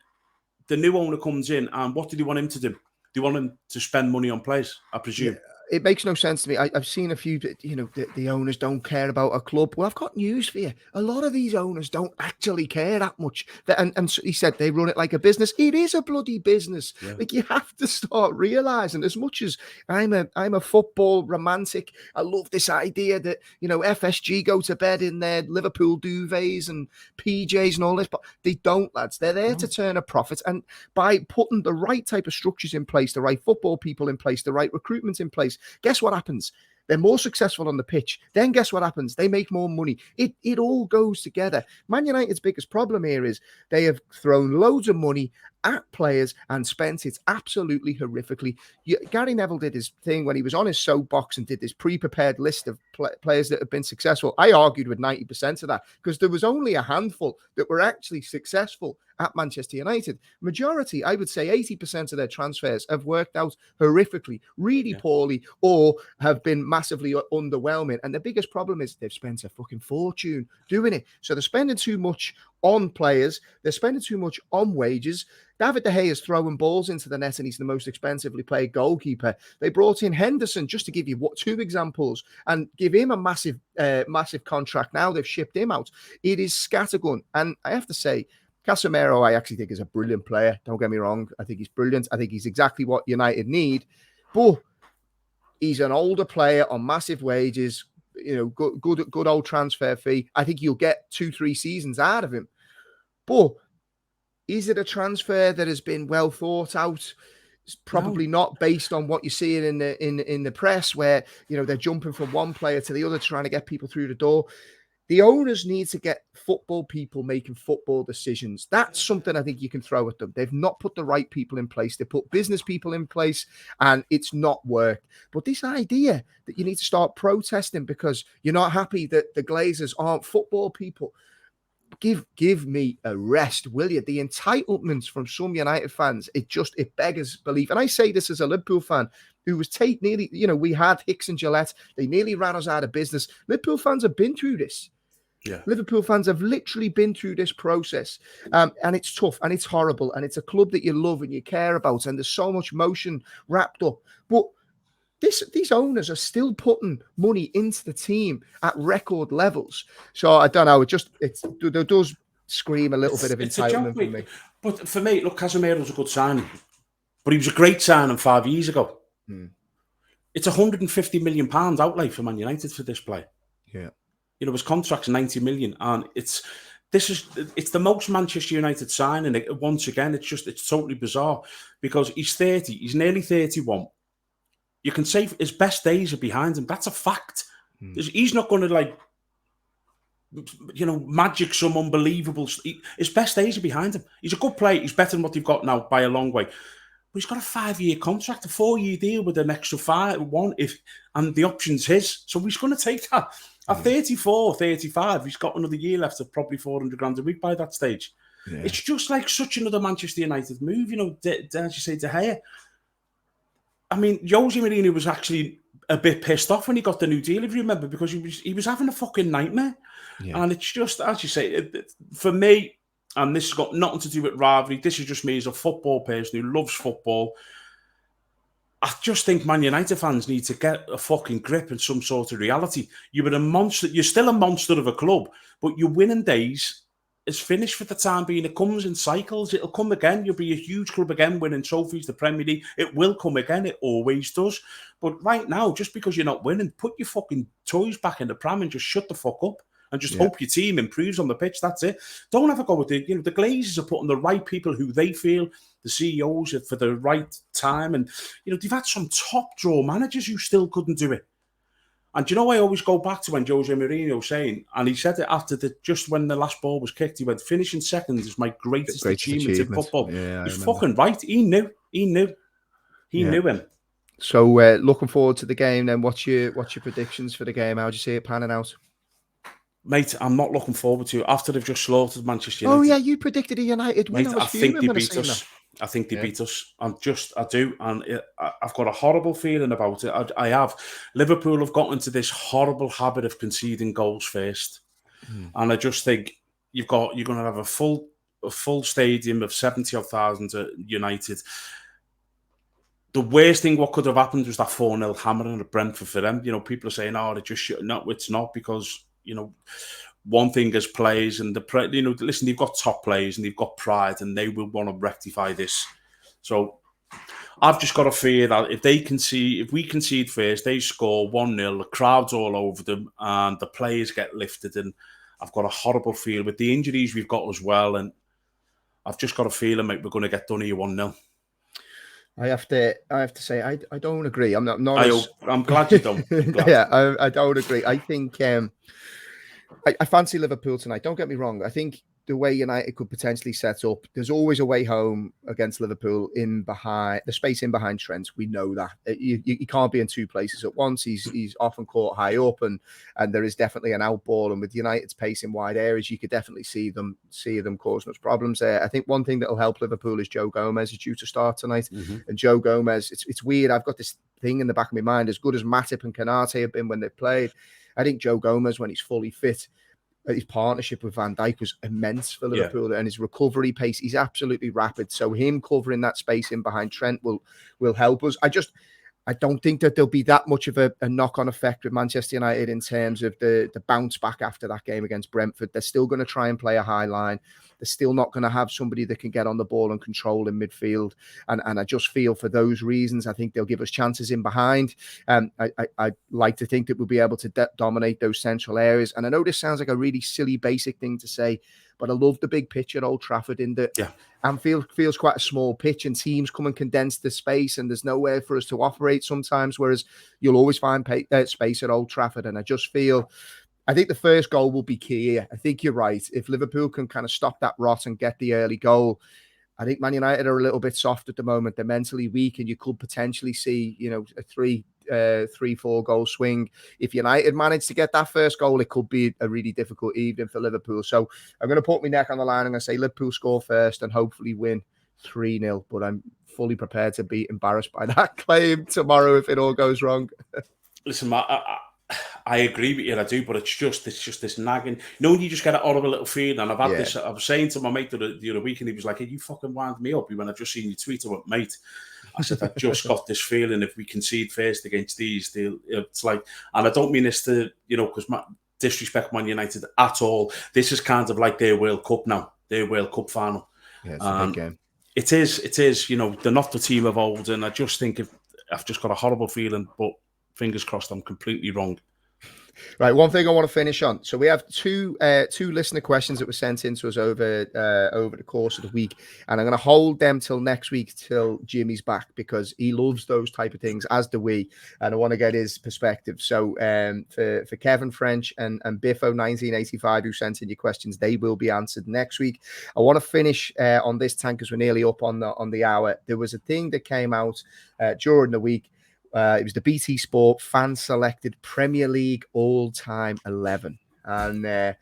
the new owner comes in and what do they want him to do? Do you want him to spend money on players, I presume? Yeah. It makes no sense to me. I've seen a few, the owners don't care about a club. Well, I've got news for you. A lot of these owners don't actually care that much. And he said they run it like a business. It is a bloody business. Yeah. Like, you have to start realizing, as much as I'm a football romantic, I love this idea that, FSG go to bed in their Liverpool duvets and PJs and all this, but they don't, lads. They're there to turn a profit. And by putting the right type of structures in place, the right football people in place, the right recruitment in place, guess what happens? They're more successful on the pitch. Then guess what happens? They make more money. It all goes together. Man United's biggest problem here is they have thrown loads of money at players and spent it absolutely horrifically. Gary Neville did his thing when he was on his soapbox and did this pre-prepared list of players that have been successful. I argued with 90% of that because there was only a handful that were actually successful at Manchester United. Majority, I would say 80% of their transfers have worked out horrifically, really poorly, or have been massively underwhelming. And the biggest problem is they've spent a fucking fortune doing it. So they're spending too much on players. They're spending too much on wages. David De Gea is throwing balls into the net and he's the most expensively paid goalkeeper. They brought in Henderson, just to give you two examples, and give him a massive contract. Now they've shipped him out. It is scattergun. And I have to say, Casemiro, I actually think is a brilliant player. Don't get me wrong. I think he's brilliant. I think he's exactly what United need. But he's an older player on massive wages, good old transfer fee. I think you'll get 2-3 seasons out of him. But is it a transfer that has been well thought out? It's probably not, based on what you're seeing in the press, where they're jumping from one player to the other, trying to get people through the door. The owners need to get football people making football decisions. That's something I think you can throw at them. They've not put the right people in place. They put business people in place and it's not worked. But this idea that you need to start protesting because you're not happy that the Glazers aren't football people, give me a rest, will you? The entitlements from some United fans, it beggars belief. And I say this as a Liverpool fan who was nearly, we had Hicks and Gillette. They nearly ran us out of business. Liverpool fans have been through this. Yeah. Liverpool fans have literally been through this process. And it's tough and it's horrible. And it's a club that you love and you care about. And there's so much emotion wrapped up. But these owners are still putting money into the team at record levels. So I don't know. It does scream a little bit of entitlement for me. But for me, look, Casemiro's a good signing. But he was a great signing 5 years ago. It's £150 million outlay for Man United for this player. Yeah. His contract's 90 million, and it's the most Manchester United signing. Once again, it's totally bizarre because he's 30, he's nearly 31. You can say his best days are behind him. That's a fact. He's not going to magic some unbelievable. His best days are behind him. He's a good player. He's better than what they've got now by a long way. But he's got a 5-year contract, a 4-year deal with an extra 1, and the option's his. So he's going to take that. At 34, 35, he's got another year left of probably 400 grand a week by that stage. Yeah. It's just like such another Manchester United move, as you say, De Gea. I mean, Jose Mourinho was actually a bit pissed off when he got the new deal, if you remember, because he was having a fucking nightmare. Yeah. And it's just, as you say, for me, and this has got nothing to do with rivalry, this is just me as a football person who loves football. I just think Man United fans need to get a fucking grip and some sort of reality. You were a monster. You're still a monster of a club, but your winning days is finished for the time being. It comes in cycles. It'll come again. You'll be a huge club again, winning trophies, the Premier League. It will come again. It always does. But right now, just because you're not winning, put your fucking toys back in the pram and just shut the fuck up. And just hope your team improves on the pitch. That's it. Don't have a go with the Glazers are putting the right people who they feel, the CEOs, for the right time. And, they've had some top draw managers who still couldn't do it. And I always go back to when Jose Mourinho was saying, and he said it after just when the last ball was kicked, he went, finishing second is my greatest achievement in football. Yeah, he's fucking right. He knew. He knew him. So looking forward to the game then. What's your predictions for the game? How do you see it panning out? Mate, I'm not looking forward to it. After they've just slaughtered Manchester United. Oh, yeah, you predicted a United win. Mate, I think they beat us. I think they beat us. I do. And I've got a horrible feeling about it. I have. Liverpool have got into this horrible habit of conceding goals first. And I just think you're going to have a full stadium of 70,000 at United. The worst thing what could have happened was that 4-0 hammering at Brentford for them. People are saying, oh, it just should. No, it's not, because one thing as players and listen, they've got top players and they've got pride and they will want to rectify this. So I've just got a fear that if we concede first, they score 1-0, the crowd's all over them and the players get lifted. And I've got a horrible feel with the injuries we've got as well. And I've just got a feeling, mate, we're going to get done here 1-0. I have to say I don't agree. I'm glad you don't. Yeah, I don't agree. I think I fancy Liverpool tonight. Don't get me wrong. I think the way United could potentially set up, there's always a way home against Liverpool in behind the space in behind Trent. We know that you can't be in two places at once. He's often caught high up, and there is definitely an out ball. And with United's pace in wide areas, you could definitely see them causing us problems there. I think one thing that will help Liverpool is Joe Gomez is due to start tonight, and Joe Gomez. It's weird. I've got this thing in the back of my mind. As good as Matip and Konate have been when they've played, I think Joe Gomez, when he's fully fit, his partnership with Van Dijk was immense for Liverpool, and his recovery pace, he's absolutely rapid. So him covering that space in behind Trent will help us. I don't think that there'll be that much of a knock-on effect with Manchester United in terms of the bounce back after that game against Brentford. They're still going to try and play a high line. They're still not going to have somebody that can get on the ball and control in midfield. And I just feel for those reasons, I think they'll give us chances in behind. I like to think that we'll be able to dominate those central areas. And I know this sounds like a really silly, basic thing to say, but I love the big pitch at Old Trafford in that Anfield feels quite a small pitch and teams come and condense the space and there's nowhere for us to operate sometimes, whereas you'll always find space at Old Trafford. And I just feel... I think the first goal will be key here. I think you're right. If Liverpool can kind of stop that rot and get the early goal, I think Man United are a little bit soft at the moment. They're mentally weak, and you could potentially see, a 3-4 goal swing. If United manage to get that first goal, it could be a really difficult evening for Liverpool. So I'm going to put my neck on the line. I'm going to say Liverpool score first and hopefully win 3-0. But I'm fully prepared to be embarrassed by that claim tomorrow if it all goes wrong. Listen, I agree with you, I do, but it's just this nagging. When you just get an horrible little feeling, and I've had this. I was saying to my mate the other week, and he was like, hey, you fucking wound me up when I just seen you tweet. I went, mate, I said, I just got this feeling if we concede first against these, it's like, and I don't mean this to, because disrespect Man United at all. This is kind of like their World Cup now, their World Cup final. Yeah, it's a big game. It is, they're not the team of old, and I just think I've just got a horrible feeling, but fingers crossed I'm completely wrong. Right, one thing I want to finish on. So we have two listener questions that were sent in to us over the course of the week, and I'm going to hold them till next week, till Jimmy's back, because he loves those type of things, as do we, and I want to get his perspective. So for Kevin French and Biffo 1985 who sent in your questions, they will be answered next week. I want to finish on this tank because we're nearly up on the hour. There was a thing that came out during the week. It was the BT Sport fan-selected Premier League all-time 11. And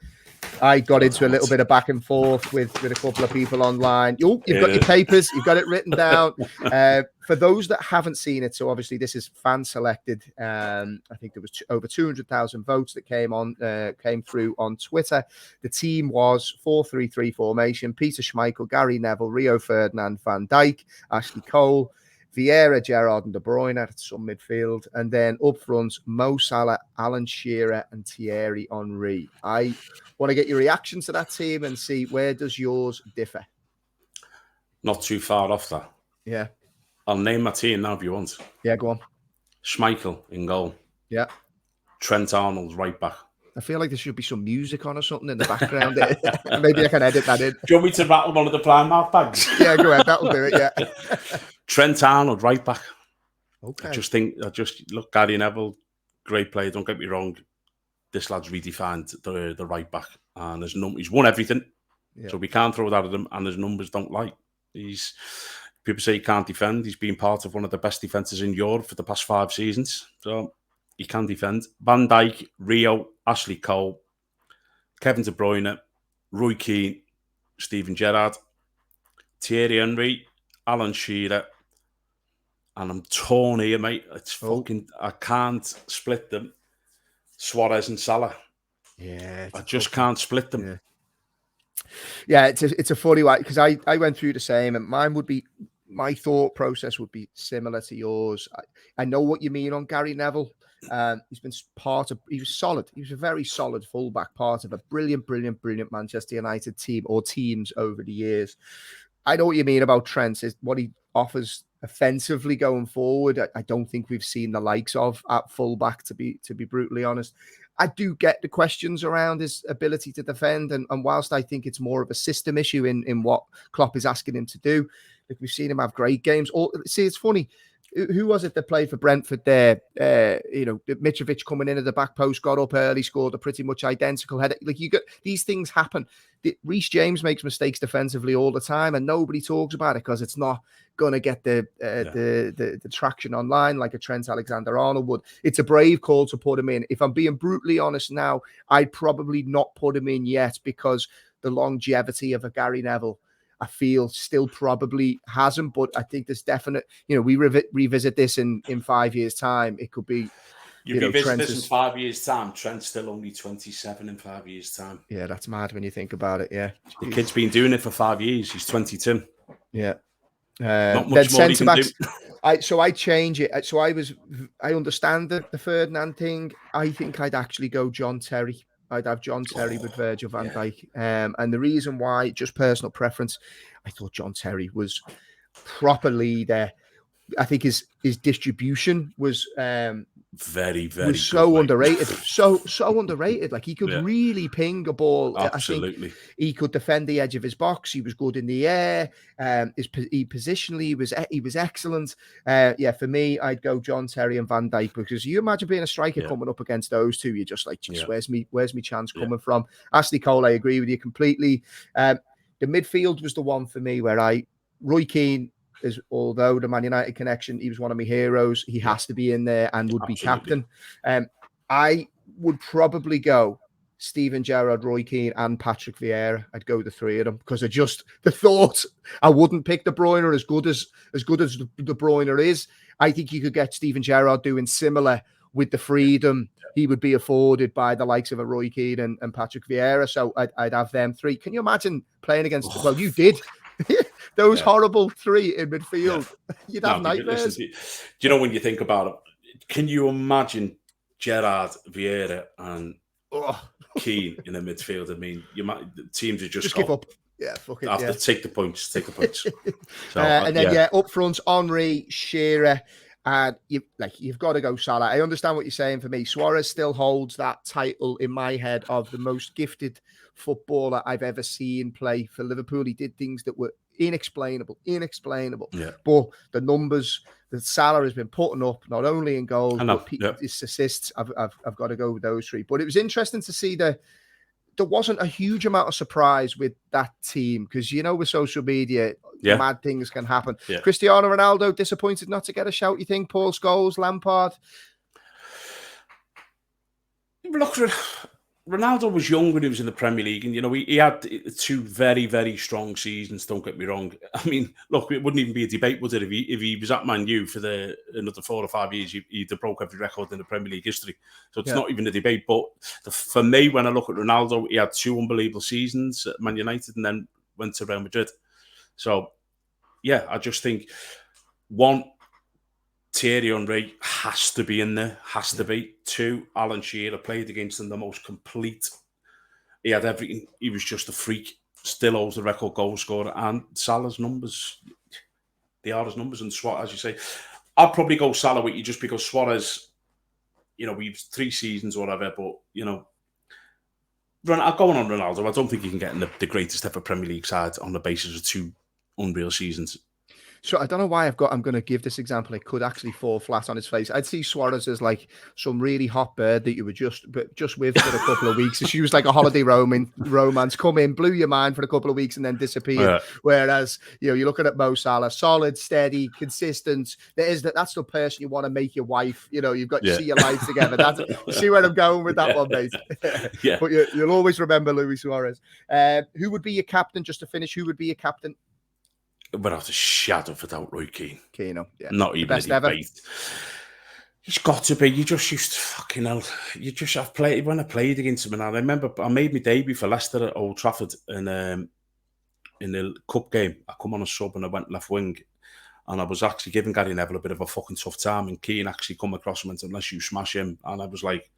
I got into a little bit of back and forth with a couple of people online. You've got your papers. You've got it written down. For those that haven't seen it, so obviously this is fan-selected. I think there was over 200,000 votes that came through on Twitter. The team was 4-3-3 formation. Peter Schmeichel, Gary Neville, Rio Ferdinand, Van Dijk, Ashley Cole, Vieira, Gerrard and De Bruyne at some midfield. And then up front, Mo Salah, Alan Shearer and Thierry Henry. I want to get your reaction to that team and see where does yours differ? Not too far off that. Yeah. I'll name my team now if you want. Yeah, go on. Schmeichel in goal. Yeah. Trent Arnold right back. I feel like there should be some music on or something in the background. Maybe I can edit that in. Do you want me to rattle one of the prime half bags? Yeah, go ahead. That'll do it, yeah. Trent Arnold right back. Okay. I just look, Gary Neville, great player, don't get me wrong. This lad's redefined the right back. And he's won everything. Yeah. So we can't throw that at him, and his numbers don't lie. People say he can't defend. He's been part of one of the best defences in Europe for the past 5 seasons. So he can defend. Van Dijk, Rio, Ashley Cole, Kevin De Bruyne, Roy Keane, Steven Gerrard, Thierry Henry, Alan Shearer, and I'm torn here, mate. I can't split them. Suarez and Salah. Yeah. I just can't split them. Yeah, it's a funny one because I went through the same, and my thought process would be similar to yours. I know what you mean on Gary Neville. He was solid. He was a very solid fullback, part of a brilliant Manchester United team or teams over the years. I know what you mean about Trent, is what he offers offensively going forward. I don't think we've seen the likes of at fullback, to be brutally honest. I do get the questions around his ability to defend, and whilst I think it's more of a system issue in what Klopp is asking him to do, like we've seen him have great games. See, it's funny. Who was it that played for Brentford there? Mitrovic coming in at the back post, got up early, scored a pretty much identical header. Like these things happen. Reece James makes mistakes defensively all the time, and nobody talks about it because it's not going to get the traction online like a Trent Alexander-Arnold would. It's a brave call to put him in. If I'm being brutally honest now, I'd probably not put him in yet because the longevity of a Gary Neville, I feel, still probably hasn't, but I think there's definite, we revisit this in 5 years' time. It could be, you revisit this in 5 years' time. Trent's still only 27 in 5 years' time. Yeah, that's mad when you think about it. Yeah. The kid's been doing it for 5 years. He's 22. Yeah. Not much more he can do. I change it. So I understand the Ferdinand thing. I think I'd actually go John Terry. I'd have John Terry with Virgil van Dijk. And the reason why, just personal preference, I thought John Terry was properly there. I think his distribution was very, very was so good, underrated. So underrated. Like he could really ping a ball. Absolutely. I think he could defend the edge of his box. He was good in the air. Positionally, he was excellent. For me, I'd go John Terry and Van Dijk, because you imagine being a striker coming up against those two. You're just like, where's me chance coming from? Ashley Cole, I agree with you completely. The midfield was the one for me where Roy Keane, although the Man United connection, he was one of my heroes. He has to be in there and would be captain. I would probably go Steven Gerrard, Roy Keane, and Patrick Vieira. I'd go the three of them because of just the thought. I wouldn't pick De Bruyne as good as De Bruyne is. I think you could get Steven Gerrard doing similar with the freedom he would be afforded by the likes of a Roy Keane and Patrick Vieira. So I'd have them three. Can you imagine playing against? Well, you did. Those horrible three in midfield. You'd have nightmares. Do you know, when you think about it, can you imagine Gerrard, Vieira, and Keane in the midfield? I mean, teams are just give up. Yeah, fuck it. Have to take the points. So, and then up front, Henry, Shearer, and you've got to go Salah. I understand what you're saying. For me, Suarez still holds that title in my head of the most gifted footballer I've ever seen play for Liverpool. He did things that were inexplainable. Yeah. But the numbers that Salah has been putting up, not only in goals, but his assists, I've got to go with those three. But it was interesting to see there wasn't a huge amount of surprise with that team, because with social media, mad things can happen. Yeah. Cristiano Ronaldo disappointed not to get a shout, you think? Paul Scholes, Lampard? Look, Ronaldo was young when he was in the Premier League, and he had 2 very, very strong seasons. Don't get me wrong. I mean, look, it wouldn't even be a debate, would it? If he was at Man U for another 4 or 5 years, he'd have broke every record in the Premier League history. So it's not even a debate. But for me, when I look at Ronaldo, he had 2 unbelievable seasons at Man United and then went to Real Madrid. So I just think, one, Thierry Henry has to be in there. Has to be. 2, Alan Shearer played against him the most complete. He had everything. He was just a freak. Still holds the record goal scorer. And Salah's numbers, they are his numbers. And Suarez, as you say, I'd probably go Salah with you just because Suarez, we've 3 seasons or whatever, but, I'm going on Ronaldo. I don't think you can get in the greatest ever Premier League side on the basis of 2 unreal seasons. So I don't know why I'm going to give this example. It could actually fall flat on his face. I'd see Suarez as like some really hot bird that you were just with for a couple of weeks. She was like a holiday romance, come in, blew your mind for a couple of weeks and then disappeared. Yeah. Whereas, you're looking at Mo Salah, solid, steady, consistent. That's the person you want to make your wife. You've got to see your life together. You see where I'm going with that one, mate. Yeah. But you'll always remember Luis Suarez. Who would be your captain, just to finish? Who would be your captain? Without a shadow of a doubt, Roy Keane. Keane, yeah. Not even a debate. He's got to be. You just used to fucking hell. I've played when I played against him, and I remember I made my debut for Leicester at Old Trafford in the cup game. I come on a sub and I went left wing, and I was actually giving Gary Neville a bit of a fucking tough time. And Keane actually come across him and said, "Unless you smash him," and I was like,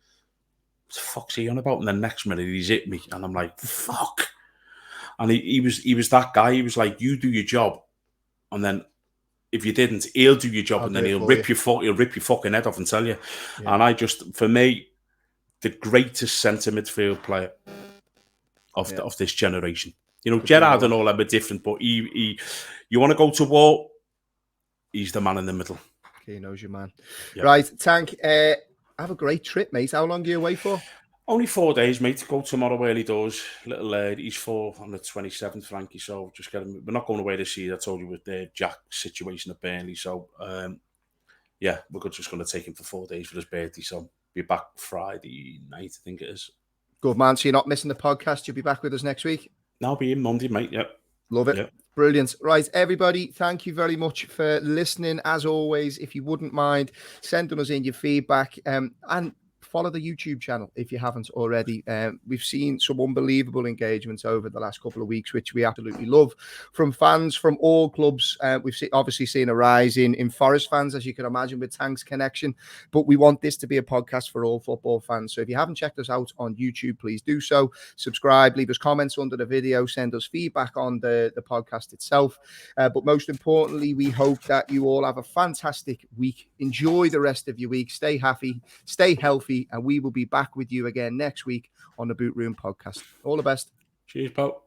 "What the fuck's he on about?" And the next minute he's hit me, and I'm like, "Fuck." And he was that guy. He was like, "You do your job, and then if you didn't, he'll do your job, and then he'll rip your fucking head off and tell you." Yeah. And for me, the greatest centre midfield player of this generation. Gerrard and all them are different, but you want to go to war, he's the man in the middle. He knows you, man. Yep. Right, Tank. Have a great trip, mate. How long are you away for? Only 4 days, mate. Go tomorrow early doors. He's 4 on the 27th, Frankie. So just get him. We're not going away this year. I told you with the Jack situation at Burnley. So we're just going to take him for 4 days for his birthday. So be back Friday night, I think it is. Good man. So you're not missing the podcast. You'll be back with us next week. I'll be in Monday, mate. Yep. Love it. Yep. Brilliant. Right, everybody, thank you very much for listening. As always, if you wouldn't mind sending us in your feedback and follow the YouTube channel if you haven't already. We've seen some unbelievable engagements over the last couple of weeks, which we absolutely love from fans from all clubs. We've obviously seen a rise in Forest fans, as you can imagine, with Tank's connection. But we want this to be a podcast for all football fans. So if you haven't checked us out on YouTube, please do so. Subscribe, leave us comments under the video, send us feedback on the podcast itself. But most importantly, we hope that you all have a fantastic week. Enjoy the rest of your week. Stay happy, stay healthy, and we will be back with you again next week on the Boot Room Podcast. All the best. Cheers, pal.